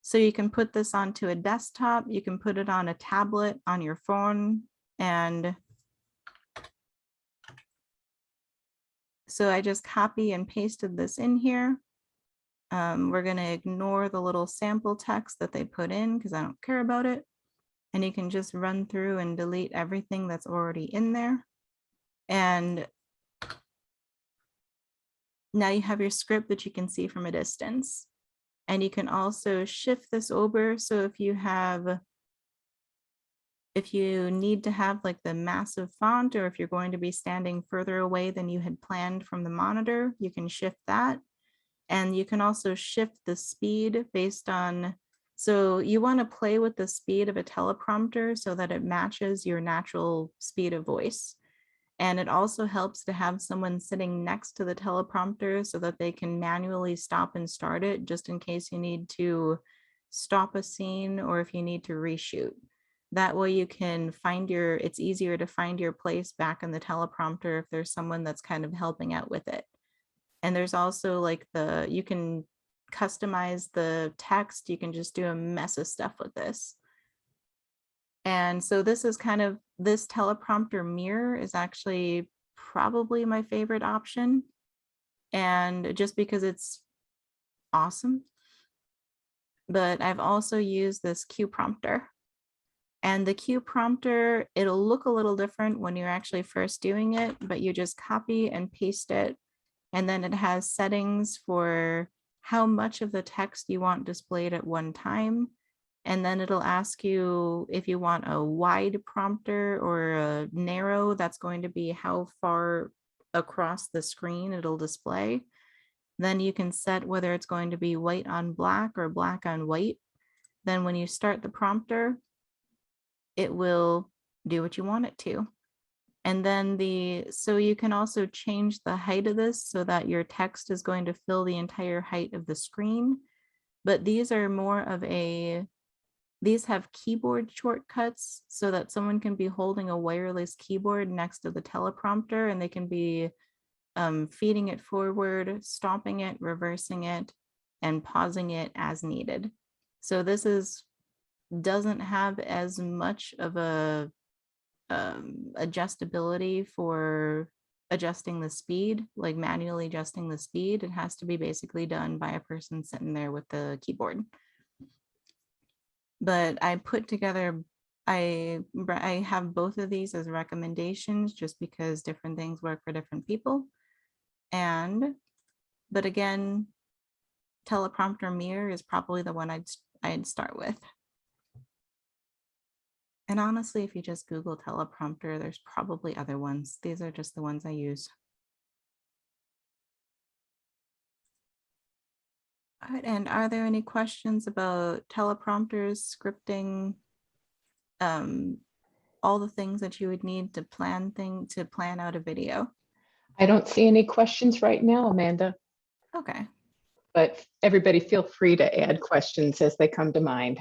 So you can put this onto a desktop, you can put it on a tablet, on your phone, and so I just copy and pasted this in here. We're going to ignore the little sample text that they put in because I don't care about it. And you can just run through and delete everything that's already in there. And now you have your script that you can see from a distance. And you can also shift this over. So if you need to have like the massive font, or if you're going to be standing further away than you had planned from the monitor, you can shift that. And you can also shift the speed based on, so you want to play with the speed of a teleprompter so that it matches your natural speed of voice. And it also helps to have someone sitting next to the teleprompter so that they can manually stop and start it just in case you need to stop a scene or if you need to reshoot. That way you can it's easier to find your place back in the teleprompter if there's someone that's kind of helping out with it. And there's also like you can customize the text. You can just do a mess of stuff with this. And so this is this teleprompter mirror is actually probably my favorite option. And just because it's awesome. But I've also used this Q prompter. And the Q prompter, it'll look a little different when you're actually first doing it, but you just copy and paste it. And then it has settings for how much of the text you want displayed at one time. And then it'll ask you if you want a wide prompter or a narrow. That's going to be how far across the screen it'll display. Then you can set whether it's going to be white on black or black on white. Then when you start the prompter, it will do what you want it to. And then so you can also change the height of this so that your text is going to fill the entire height of the screen. But these are more of these have keyboard shortcuts so that someone can be holding a wireless keyboard next to the teleprompter and they can be feeding it forward, stopping it, reversing it, and pausing it as needed. So this doesn't have as much of a adjustability for adjusting the speed, like manually adjusting the speed. It has to be basically done by a person sitting there with the keyboard. But I put together, I have both of these as recommendations just because different things work for different people. But again, teleprompter mirror is probably the one I'd start with. And honestly, if you just Google teleprompter, there's probably other ones. These are just the ones I use. All right, and are there any questions about teleprompters, scripting, all the things that you would need to plan out a video? I don't see any questions right now, Amanda. Okay. But everybody feel free to add questions as they come to mind.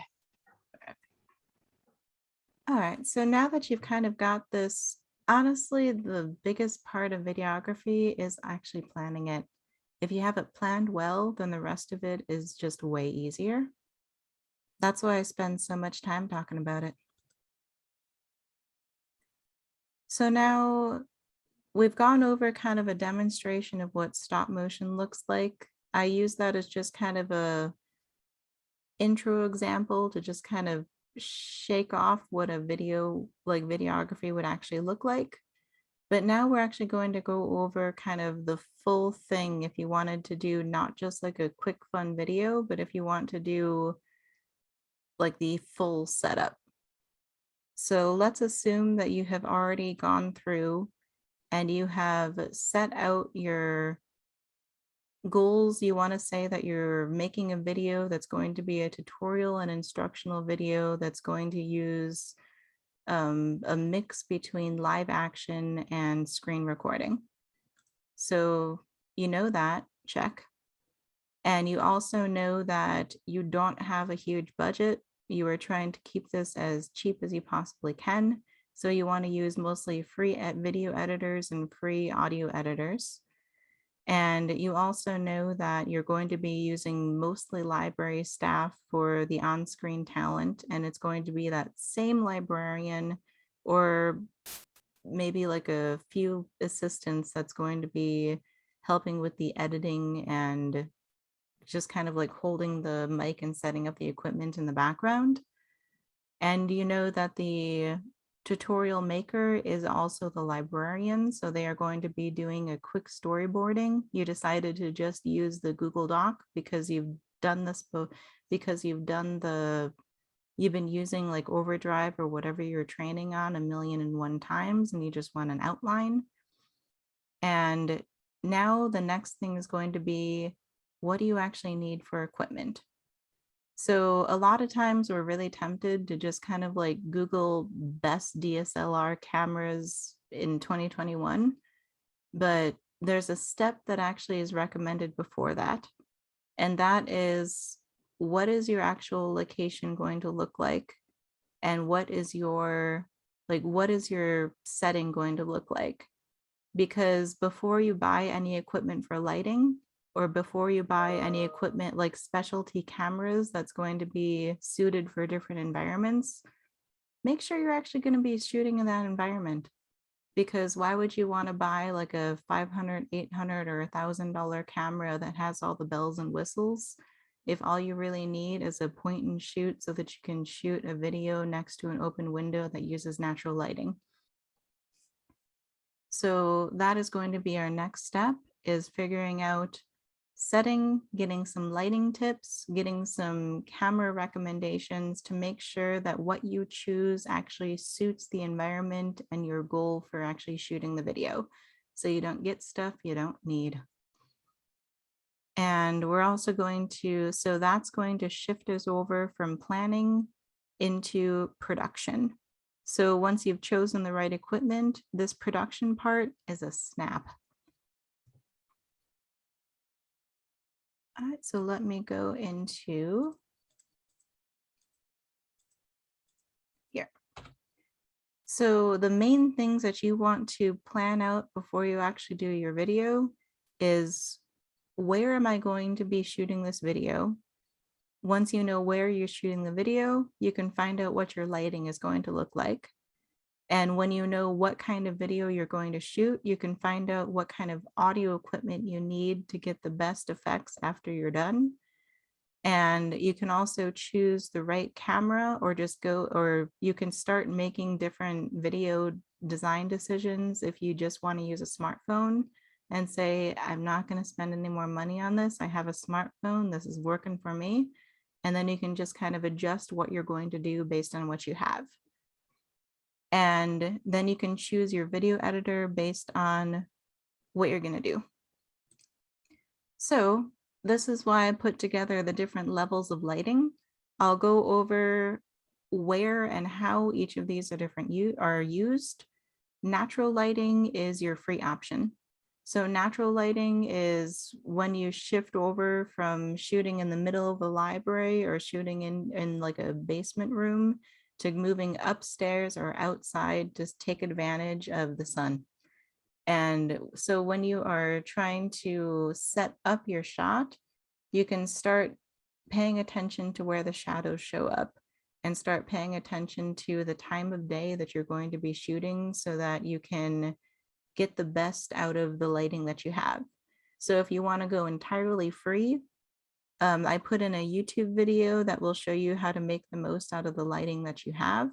All right, so now that you've kind of got this, honestly, the biggest part of videography is actually planning it. If you have it planned well, then the rest of it is just way easier. That's why I spend so much time talking about it. So now we've gone over kind of a demonstration of what stop motion looks like. I use that as just kind of a intro example to just kind of shake off what a video like videography would actually look like. But now we're actually going to go over kind of the full thing if you wanted to do not just like a quick fun video, but if you want to do like the full setup. So let's assume that you have already gone through and you have set out your goals. You want to say that you're making a video that's going to be a tutorial and instructional video that's going to use a mix between live action and screen recording. So you know that, check. And you also know that you don't have a huge budget. You are trying to keep this as cheap as you possibly can. So you want to use mostly free video editors and free audio editors. And you also know that you're going to be using mostly library staff for the on-screen talent, and it's going to be that same librarian or maybe like a few assistants that's going to be helping with the editing and just kind of like holding the mic and setting up the equipment in the background. And you know that the tutorial maker is also the librarian, so they are going to be doing a quick storyboarding. You decided to just use the Google Doc because you've done this, because you've been using like Overdrive or whatever you're training on 1,000,001 times, and you just want an outline. And now the next thing is going to be, what do you actually need for equipment? So a lot of times we're really tempted to just kind of like Google best DSLR cameras in 2021, but there's a step that actually is recommended before that. And that is, what is your actual location going to look like? And what is your setting going to look like? Because before you buy any equipment for lighting, or before you buy any equipment like specialty cameras that's going to be suited for different environments, make sure you're actually going to be shooting in that environment. Because why would you want to buy like a $500, $800, or $1,000 camera that has all the bells and whistles if all you really need is a point and shoot so that you can shoot a video next to an open window that uses natural lighting? So that is going to be our next step, is figuring out setting, getting some lighting tips, getting some camera recommendations to make sure that what you choose actually suits the environment and your goal for actually shooting the video, so you don't get stuff you don't need. And we're also going to, so that's going to shift us over from planning into production. So once you've chosen the right equipment, this production part is a snap. All right, so let me go into here. So the main things that you want to plan out before you actually do your video is, where am I going to be shooting this video? Once you know where you're shooting the video, you can find out what your lighting is going to look like. And when you know what kind of video you're going to shoot, you can find out what kind of audio equipment you need to get the best effects after you're done. And you can also choose the right camera, or you can start making different video design decisions if you just want to use a smartphone and say, I'm not going to spend any more money on this. I have a smartphone. This is working for me. And then you can just kind of adjust what you're going to do based on what you have. And then you can choose your video editor based on what you're going to do. So this is why I put together the different levels of lighting. I'll go over where and how each of these are used. Natural lighting is your free option. So natural lighting is when you shift over from shooting in the middle of the library or shooting in like a basement room to moving upstairs or outside to take advantage of the sun. And so when you are trying to set up your shot, you can start paying attention to where the shadows show up and start paying attention to the time of day that you're going to be shooting so that you can get the best out of the lighting that you have. So if you want to go entirely free, I put in a YouTube video that will show you how to make the most out of the lighting that you have.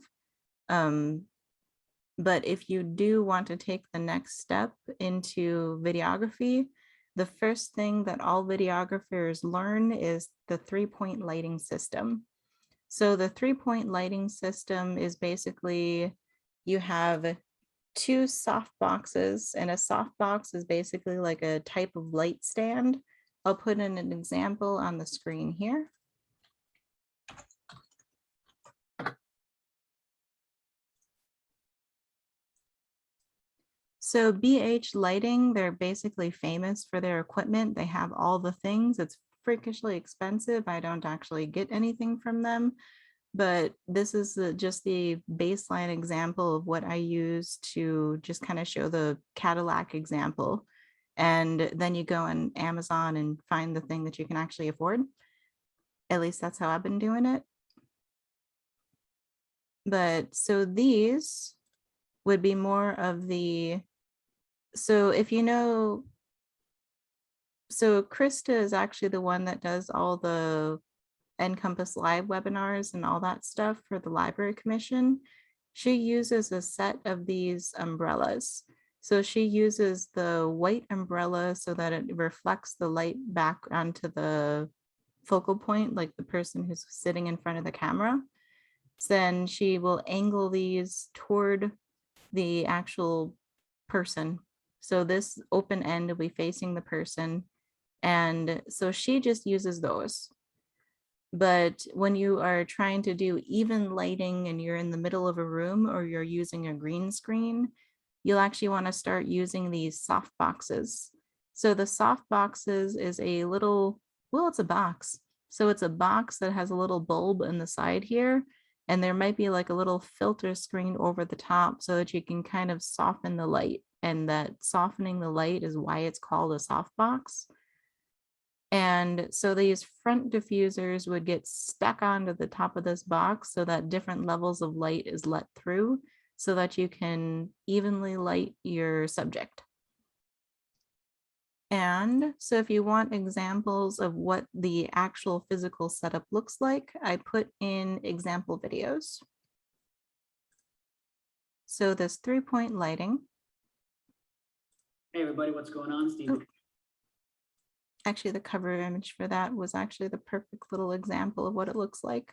But if you do want to take the next step into videography, the first thing that all videographers learn is the 3-point lighting system. So the 3-point lighting system is basically, you have 2 soft boxes, and a soft box is basically like a type of light stand. I'll put in an example on the screen here. So BH Lighting, they're basically famous for their equipment. They have all the things. It's freakishly expensive. I don't actually get anything from them, but this is just the baseline example of what I use to just kind of show the Cadillac example. And then you go on Amazon and find the thing that you can actually afford. At least that's how I've been doing it. But so these would be more of the, so if you know So Krista is actually the one that does all the Encompass Live webinars and all that stuff for the Library Commission. She uses a set of these umbrellas. So she uses the white umbrella so that it reflects the light back onto the focal point, like the person who's sitting in front of the camera. Then she will angle these toward the actual person. So this open end will be facing the person. And so she just uses those. But when you are trying to do even lighting and you're in the middle of a room or you're using a green screen, you'll actually want to start using these soft boxes. So the soft boxes is a little, well, it's a box. So it's a box that has a little bulb in the side here. And there might be like a little filter screen over the top so that you can kind of soften the light. And that softening the light is why it's called a softbox. And so these front diffusers would get stuck onto the top of this box so that different levels of light is let through so that you can evenly light your subject. And so if you want examples of what the actual physical setup looks like, I put in example videos. So this 3-point lighting. Hey everybody, what's going on? Steve. Oh. Actually, the cover image for that was actually the perfect little example of what it looks like.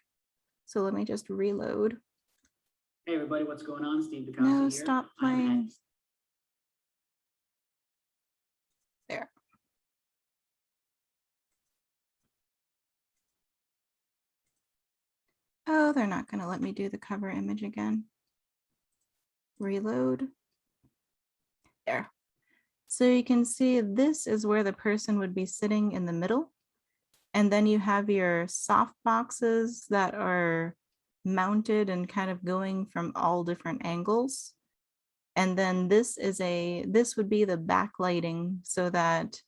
So let me just reload. Hey everybody, what's going on? Steve DeCosta No, here. stop I'm playing. There. Oh, they're not going to let me do the cover image again. Reload. There. So you can see this is where the person would be sitting in the middle. And then you have your soft boxes that are mounted and kind of going from all different angles. And then this would be the backlighting so that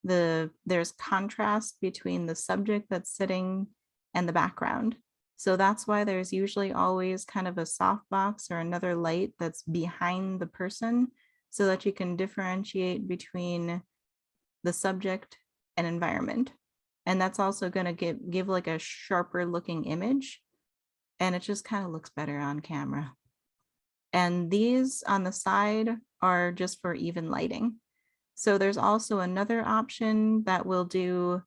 there's contrast between the subject that's sitting and the background. So that's why there's usually always kind of a soft box or another light that's behind the person so that you can differentiate between the subject and environment. And that's also going to give like a sharper looking image. And it just kind of looks better on camera. And these on the side are just for even lighting. So there's also another option that will do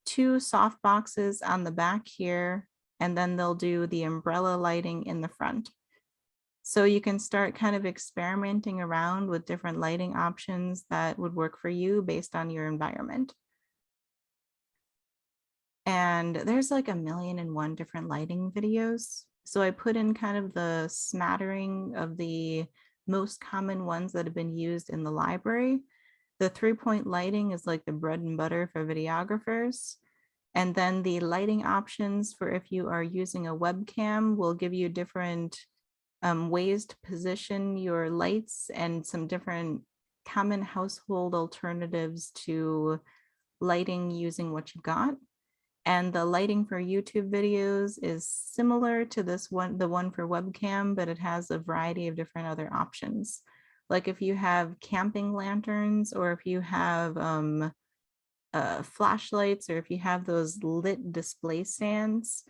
2 soft boxes on the back here, and then they'll do the umbrella lighting in the front. So you can start kind of experimenting around with different lighting options that would work for you based on your environment. And there's like 1,000,001 different lighting videos. So I put in kind of the smattering of the most common ones that have been used in the library. The 3-point lighting is like the bread and butter for videographers. And then the lighting options for if you are using a webcam will give you different ways to position your lights and some different common household alternatives to lighting using what you've got. And the lighting for YouTube videos is similar to this one, the one for webcam, but it has a variety of different other options. Like if you have camping lanterns, or if you have flashlights, or if you have those lit display stands,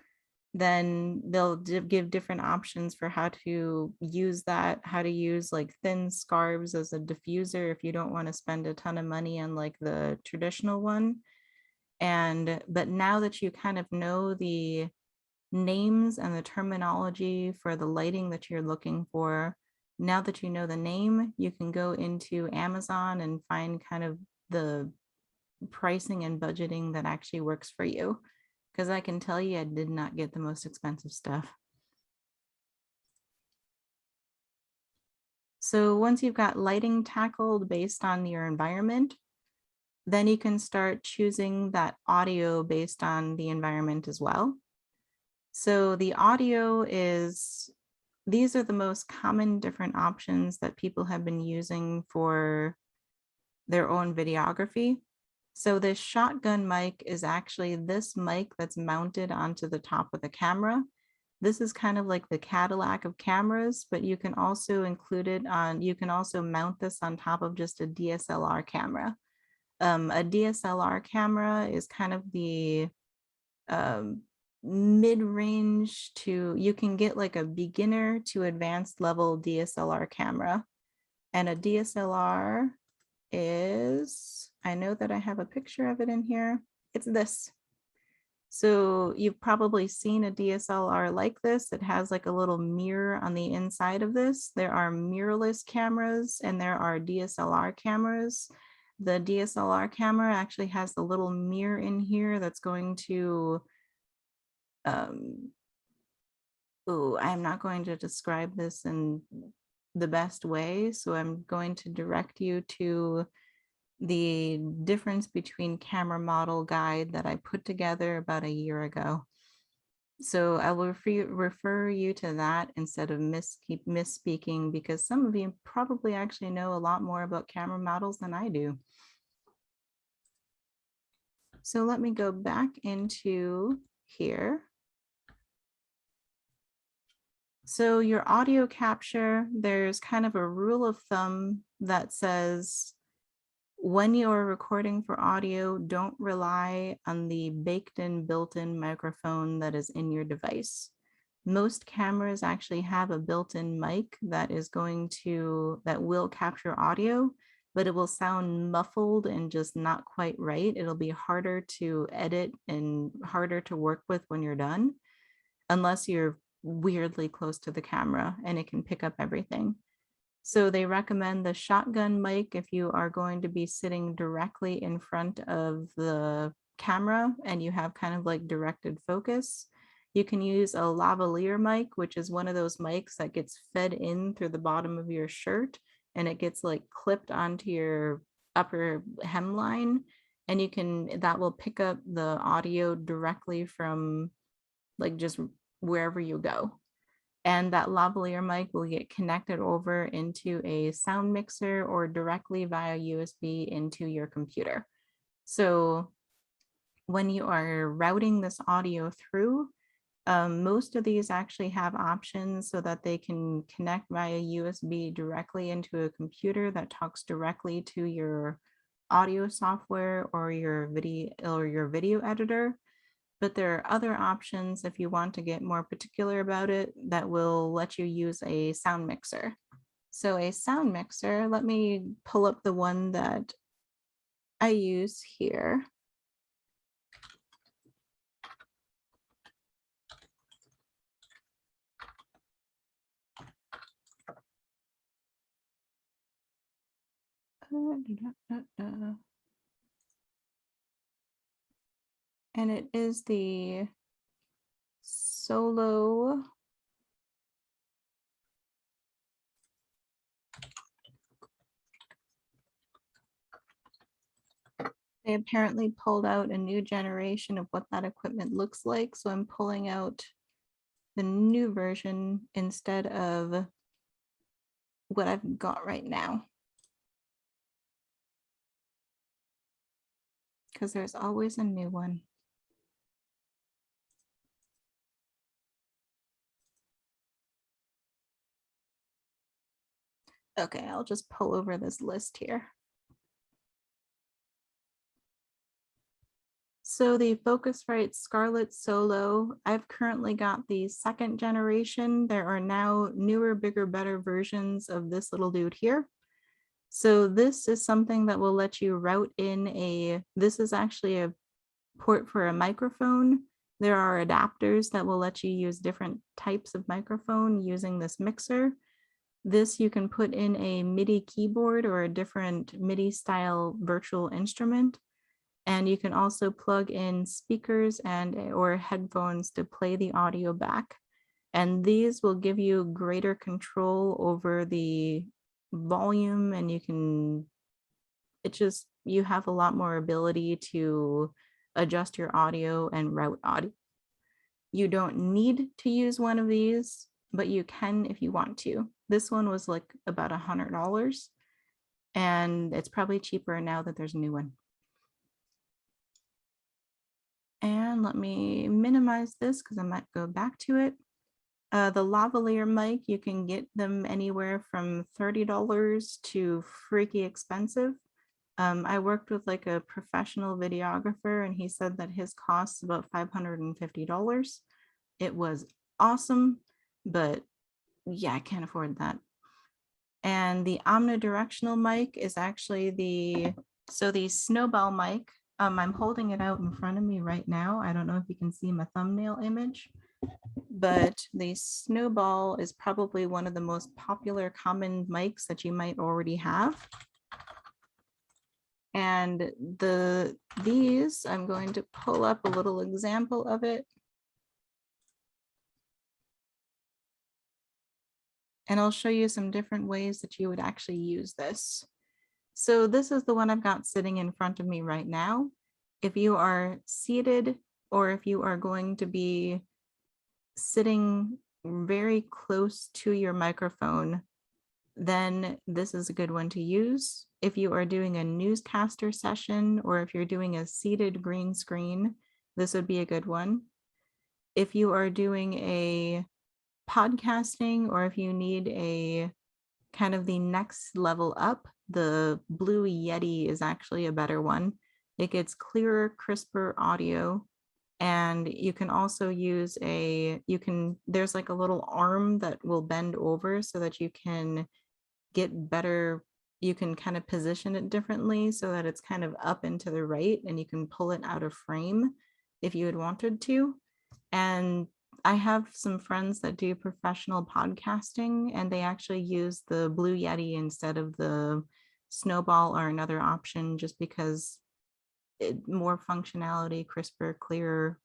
then they'll give different options for how to use that, how to use like thin scarves as a diffuser if you don't want to spend a ton of money on like the traditional one. But now that you kind of know the names and the terminology for the lighting that you're looking for, now that you know the name, you can go into Amazon and find kind of the pricing and budgeting that actually works for you. Because I can tell you, I did not get the most expensive stuff. So once you've got lighting tackled based on your environment, then you can start choosing that audio based on the environment as well. So the audio these are the most common different options that people have been using for their own videography. So this shotgun mic is actually this mic that's mounted onto the top of the camera. This is kind of like the Cadillac of cameras, but you can also include it on, you can also mount this on top of just a DSLR camera. A DSLR camera is kind of the mid-range to, you can get like a beginner to advanced level DSLR camera. And a DSLR is, I know that I have a picture of it in here. It's this. So you've probably seen a DSLR like this. It has like a little mirror on the inside of this. There are mirrorless cameras and there are DSLR cameras. The DSLR camera actually has the little mirror in here that's going to, I'm not going to describe this in the best way. So I'm going to direct you to the difference between camera model guide that I put together about a year ago. So I will refer you to that instead of misspeaking, because some of you probably actually know a lot more about camera models than I do. So let me go back into here. So your audio capture, there's kind of a rule of thumb that says when you are recording for audio, don't rely on the baked-in, built-in microphone that is in your device. Most cameras actually have a built-in mic that will capture audio, but it will sound muffled and just not quite right. It'll be harder to edit and harder to work with when you're done, unless you're weirdly close to the camera and it can pick up everything. So they recommend the shotgun mic if you are going to be sitting directly in front of the camera and you have kind of like directed focus. You can use a lavalier mic, which is one of those mics that gets fed in through the bottom of your shirt and it gets like clipped onto your upper hemline, and that will pick up the audio directly from like just wherever you go. And that lavalier mic will get connected over into a sound mixer or directly via USB into your computer. So when you are routing this audio through, most of these actually have options so that they can connect via USB directly into a computer that talks directly to your audio software or your video editor. But there are other options if you want to get more particular about it that will let you use a sound mixer. So a sound mixer, let me pull up the one that I use here. And it is the Solo They apparently pulled out a new generation of what that equipment looks like. So I'm pulling out the new version instead of what I've got right now. Because there's always a new one. Okay, I'll just pull over this list here. So the Focusrite Scarlett Solo, I've currently got the second generation. There are now newer, bigger, better versions of this little dude here. So this is something that will let you route in this is actually a port for a microphone. There are adapters that will let you use different types of microphone using this mixer. This you can put in a MIDI keyboard or a different MIDI style virtual instrument. And you can also plug in speakers or headphones to play the audio back. And these will give you greater control over the volume, and you have a lot more ability to adjust your audio and route audio. You don't need to use one of these, but you can if you want to. This one was like about $100, and it's probably cheaper now that there's a new one. And let me minimize this because I might go back to it. The lavalier mic, you can get them anywhere from $30 to freaky expensive. I worked with like a professional videographer and he said that his costs about $550. It was awesome, but yeah, I can't afford that. And the omnidirectional mic is actually the snowball mic. I'm holding it out in front of me right now. I don't know if you can see my thumbnail image, but the snowball is probably one of the most popular common mics that you might already have. And these, I'm going to pull up a little example of it. And I'll show you some different ways that you would actually use this. So this is the one I've got sitting in front of me right now. If you are seated or if you are going to be sitting very close to your microphone, then this is a good one to use. If you are doing a newscaster session or if you're doing a seated green screen, this would be a good one. If you are doing a podcasting or if you need a kind of the next level up, the Blue Yeti is actually a better one. It gets clearer, crisper audio. And you can also use there's like a little arm that will bend over so that you can get better, you can kind of position it differently so that it's kind of up and to the right and you can pull it out of frame if you had wanted to. And I have some friends that do professional podcasting and they actually use the Blue Yeti instead of the Snowball or another option just because more functionality, crisper, clearer,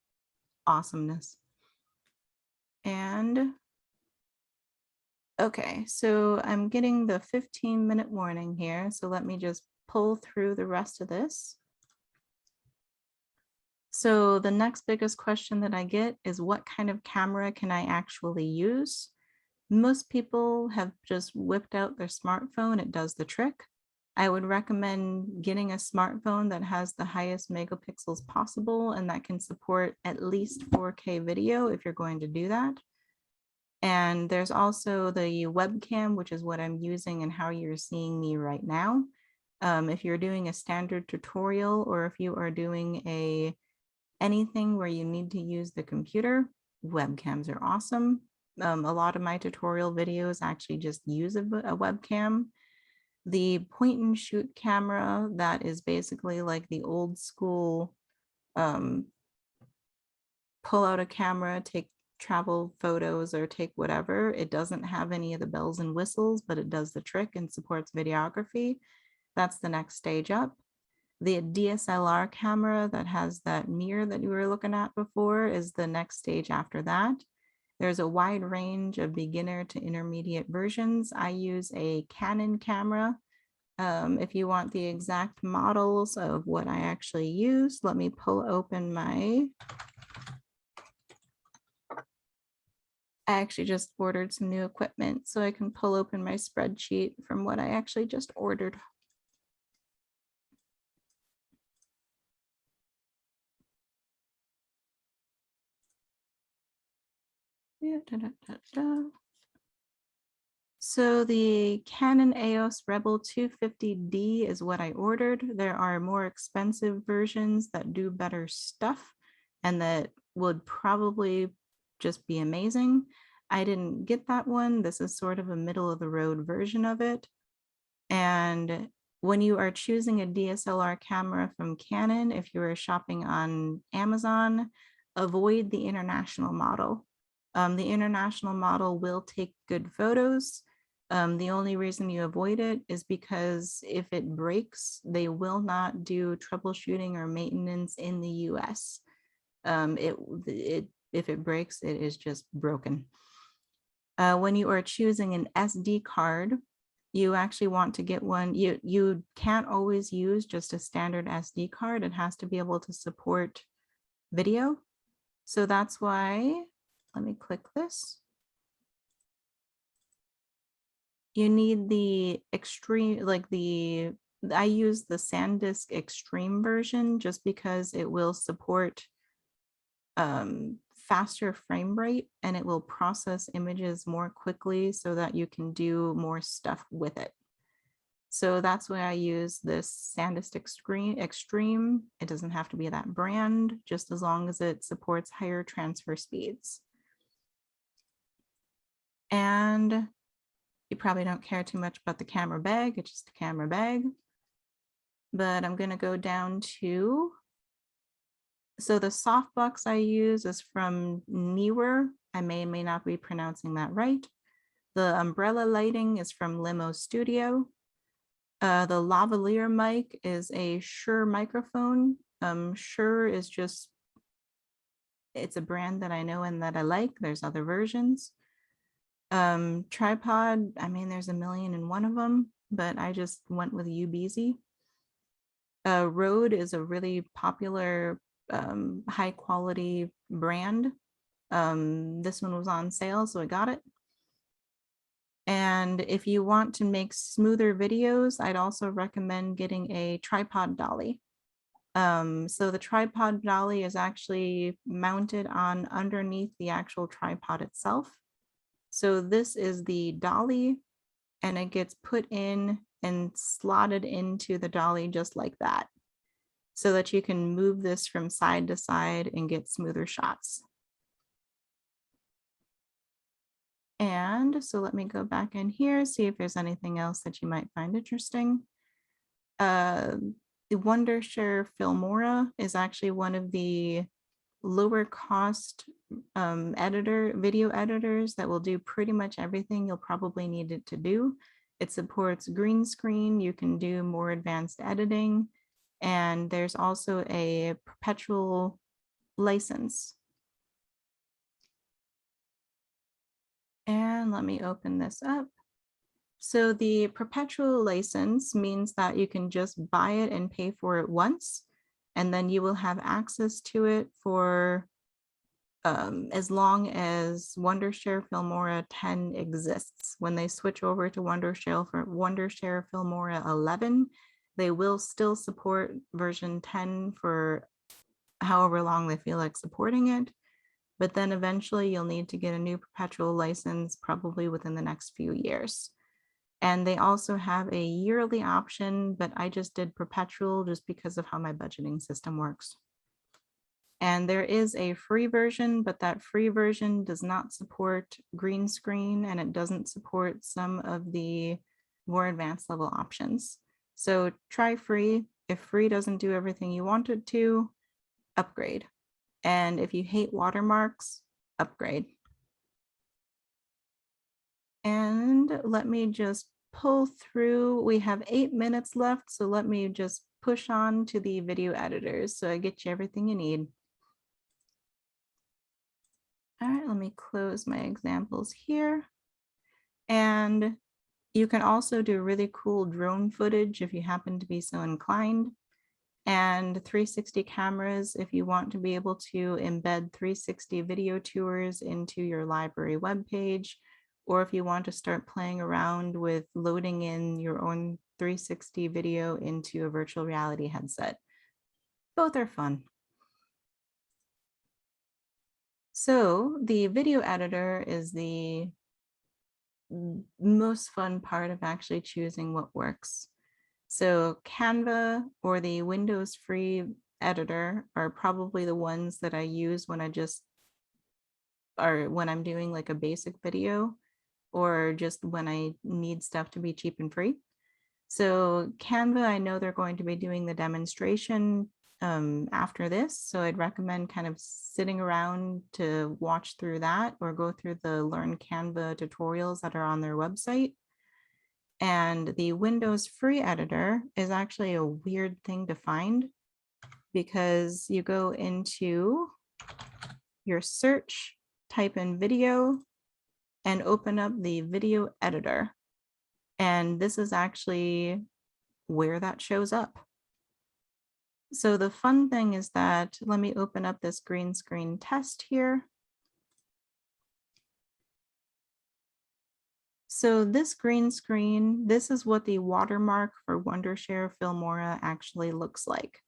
awesomeness. And okay, so I'm getting the 15-minute warning here. So let me just pull through the rest of this. So the next biggest question that I get is what kind of camera can I actually use? Most people have just whipped out their smartphone. It does the trick. I would recommend getting a smartphone that has the highest megapixels possible and that can support at least 4K video if you're going to do that. And there's also the webcam, which is what I'm using and how you're seeing me right now. If you're doing a standard tutorial or if you are doing anything where you need to use the computer, webcams are awesome. A lot of my tutorial videos actually just use a webcam. The point and shoot camera, that is basically like the old school pull out a camera, take travel photos or take whatever. It doesn't have any of the bells and whistles, but it does the trick and supports videography. That's the next stage up. The DSLR camera that has that mirror that you were looking at before is the next stage after that. There's a wide range of beginner to intermediate versions. I use a Canon camera. If you want the exact models of what I actually use, let me pull open I actually just ordered some new equipment, so I can pull open my spreadsheet from what I actually just ordered. Yeah, So the Canon EOS Rebel 250D is what I ordered. There are more expensive versions that do better stuff and that would probably just be amazing. I didn't get that one. This is sort of a middle of the road version of it. And when you are choosing a DSLR camera from Canon, if you are shopping on Amazon, avoid the international model. The international model will take good photos. The only reason you avoid it is because if it breaks, they will not do troubleshooting or maintenance in the US. If it breaks, it is just broken. When you are choosing an SD card, you actually want to get one. You can't always use just a standard SD card. It has to be able to support video. So that's why, let me click this. You need the extreme, I use the SanDisk Extreme version just because it will support faster frame rate and it will process images more quickly so that you can do more stuff with it. So that's why I use this SanDisk Extreme. It doesn't have to be that brand, just as long as it supports higher transfer speeds. And you probably don't care too much about the camera bag. It's just a camera bag. But I'm going to go down to, so the softbox I use is from Newer. I may not be pronouncing that right. The umbrella lighting is from Limo Studio. The lavalier mic is a Shure microphone. Shure is just, it's a brand that I know and that I like. There's other versions. Tripod, I mean, there's a million and one of them, but I just went with UBZ. Rode is a really popular, high quality brand. This one was on sale, so I got it. And if you want to make smoother videos, I'd also recommend getting a tripod dolly. So the tripod dolly is actually mounted on underneath the actual tripod itself. So this is the dolly, and it gets put in and slotted into the dolly just like that, so that you can move this from side to side and get smoother shots. And so let me go back in here, see if there's anything else that you might find interesting. The Wondershare Filmora is actually one of the lower cost video editors that will do pretty much everything you'll probably need it to do. It supports green screen. You can do more advanced editing. And there's also a perpetual license. And let me open this up. So the perpetual license means that you can just buy it and pay for it once, and then you will have access to it for as long as Wondershare Filmora 10 exists. When they switch over to Wondershare Filmora 11, they will still support version 10 for however long they feel like supporting it. But then eventually you'll need to get a new perpetual license probably within the next few years. And they also have a yearly option, but I just did perpetual just because of how my budgeting system works. And there is a free version, but that free version does not support green screen, and it doesn't support some of the more advanced level options. So try free. If free doesn't do everything you want it to, upgrade. And if you hate watermarks, upgrade. And let me just pull through. We have 8 minutes left, so let me just push on to the video editors so I get you everything you need. All right, let me close my examples here. And you can also do really cool drone footage if you happen to be so inclined. And 360 cameras if you want to be able to embed 360 video tours into your library webpage, or if you want to start playing around with loading in your own 360 video into a virtual reality headset. Both are fun. So the video editor is the most fun part of actually choosing what works. So Canva or the Windows free editor are probably the ones that I use when when I'm doing like a basic video, or just when I need stuff to be cheap and free. So Canva, I know they're going to be doing the demonstration after this. So I'd recommend kind of sitting around to watch through that, or go through the Learn Canva tutorials that are on their website. And the Windows free editor is actually a weird thing to find, because you go into your search, type in video, and open up the video editor. And this is actually where that shows up. So the fun thing is that, let me open up this green screen test here. So this green screen, this is what the watermark for Wondershare Filmora actually looks like.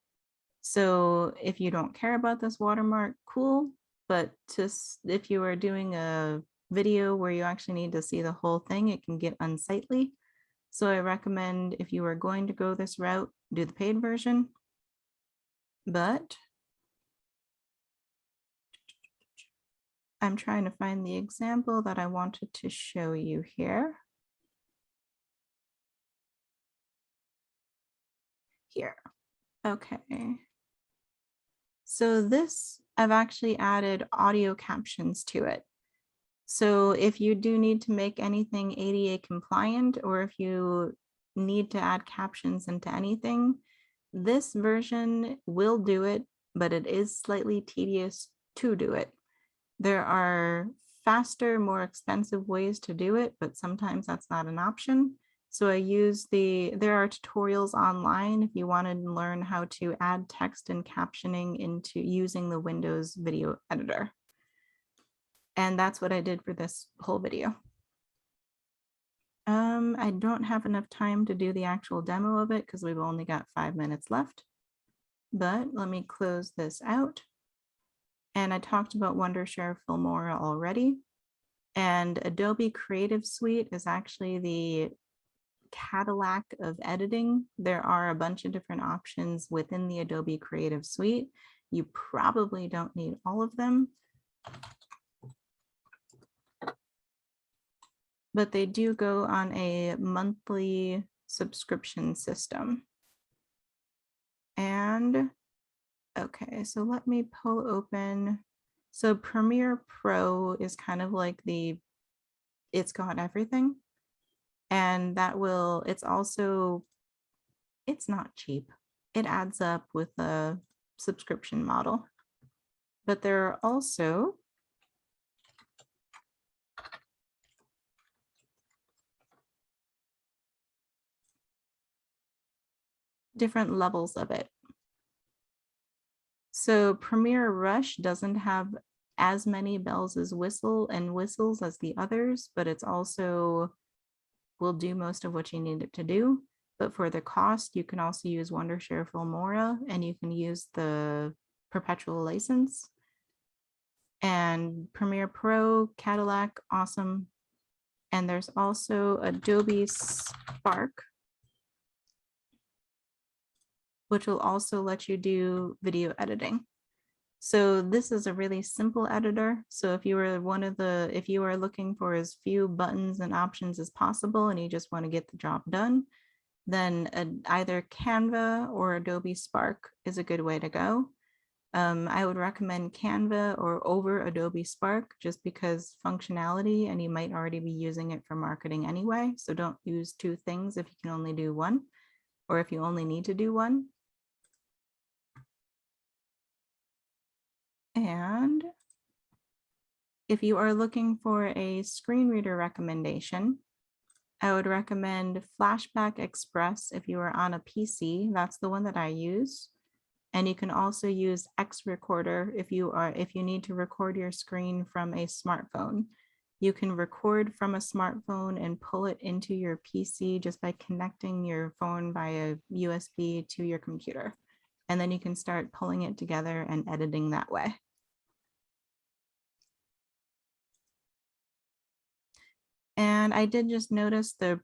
So if you don't care about this watermark, cool. But just if you are doing a video where you actually need to see the whole thing, it can get unsightly. So I recommend if you are going to go this route, do the paid version. But I'm trying to find the example that I wanted to show you here. Here. Okay. So this, I've actually added audio captions to it. So if you do need to make anything ADA compliant, or if you need to add captions into anything, this version will do it, but it is slightly tedious to do it. There are faster, more expensive ways to do it, but sometimes that's not an option. So I use there are tutorials online if you want to learn how to add text and captioning into using the Windows video editor. And that's what I did for this whole video. I don't have enough time to do the actual demo of it because we've only got 5 minutes left, but let me close this out. And I talked about Wondershare Filmora already. And Adobe Creative Suite is actually the Cadillac of editing. There are a bunch of different options within the Adobe Creative Suite. You probably don't need all of them, but they do go on a monthly subscription system. And okay, so let me pull open. So Premiere Pro is kind of like it's got everything. And that will, it's not cheap. It adds up with a subscription model. But there are also different levels of it. So Premiere Rush doesn't have as many bells as whistles as the others, but it's also will do most of what you need it to do. But for the cost, you can also use Wondershare Filmora, and you can use the perpetual license. And Premiere Pro, Cadillac, awesome. And there's also Adobe Spark, which will also let you do video editing. So this is a really simple editor. So if you are if you are looking for as few buttons and options as possible and you just want to get the job done, then either Canva or Adobe Spark is a good way to go. I would recommend Canva or over Adobe Spark just because functionality, and you might already be using it for marketing anyway. So don't use two things if you can only do one, or if you only need to do one. And if you are looking for a screen reader recommendation, I would recommend Flashback Express if you are on a PC. That's the one that I use. And you can also use X Recorder if you need to record your screen from a smartphone. You can record from a smartphone and pull it into your PC just by connecting your phone via USB to your computer. And then you can start pulling it together and editing that way. And I did just notice the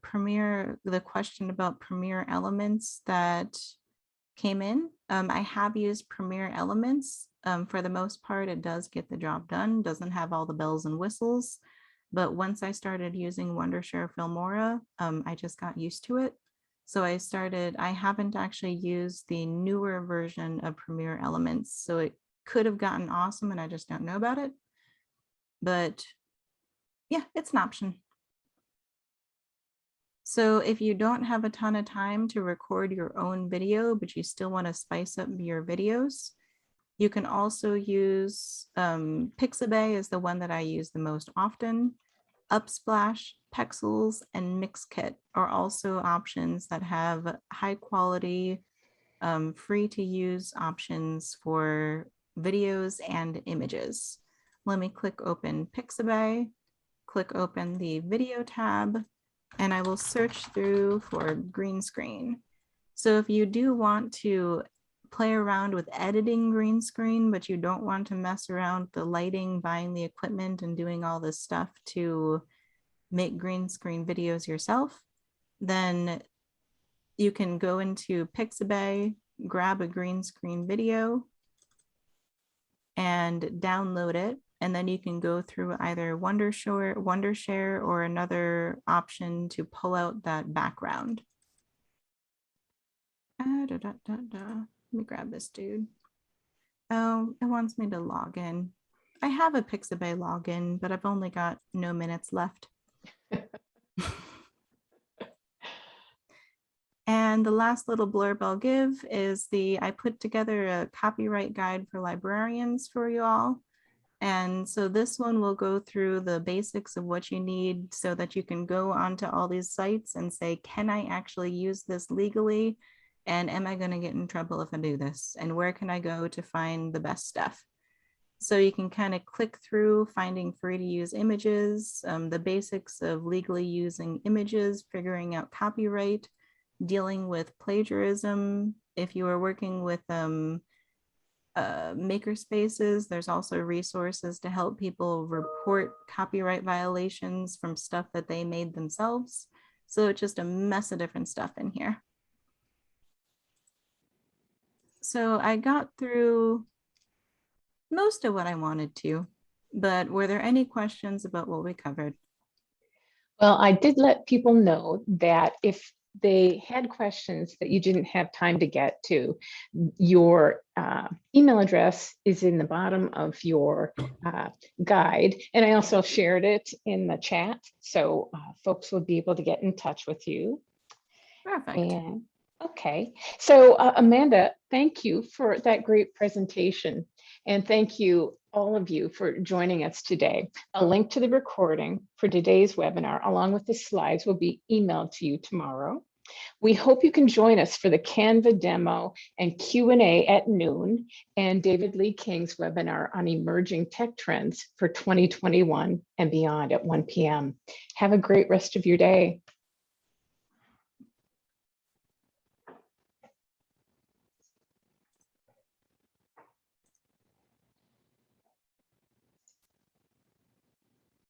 question about Premiere Elements that came in. I have used Premiere Elements. For the most part, it does get the job done, doesn't have all the bells and whistles. But once I started using Wondershare Filmora, I just got used to it. So I haven't actually used the newer version of Premiere Elements. So it could have gotten awesome and I just don't know about it. But yeah, it's an option. So if you don't have a ton of time to record your own video, but you still want to spice up your videos, you can also use Pixabay is the one that I use the most often. Upsplash, Pexels, and Mixkit are also options that have high quality, free to use options for videos and images. Let me click open Pixabay, click open the video tab, and I will search through for green screen. So if you do want to play around with editing green screen, but you don't want to mess around with the lighting, buying the equipment, and doing all this stuff to make green screen videos yourself, then you can go into Pixabay, grab a green screen video and download it. And then you can go through either Wondershare or another option to pull out that background. Let me grab this dude. Oh, it wants me to log in. I have a Pixabay login, but I've only got no minutes left. And the last little blurb I'll give is I put together a copyright guide for librarians for you all. And so this one will go through the basics of what you need so that you can go onto all these sites and say, can I actually use this legally? And am I going to get in trouble if I do this? And where can I go to find the best stuff? So you can kind of click through finding free to use images, the basics of legally using images, figuring out copyright, dealing with plagiarism. If you are working with maker spaces, there's also resources to help people report copyright violations from stuff that they made themselves. So it's just a mess of different stuff in here. So I got through most of what I wanted to, but were there any questions about what we covered? Well, I did let people know that if they had questions that you didn't have time to get to, your email address is in the bottom of your guide. And I also shared it in the chat, so folks will be able to get in touch with you. Perfect. And okay, so Amanda, thank you for that great presentation. And thank you, all of you, for joining us today. A link to the recording for today's webinar, along with the slides, will be emailed to you tomorrow. We hope you can join us for the Canva demo and Q&A at noon, and David Lee King's webinar on emerging tech trends for 2021 and beyond at 1 p.m. Have a great rest of your day.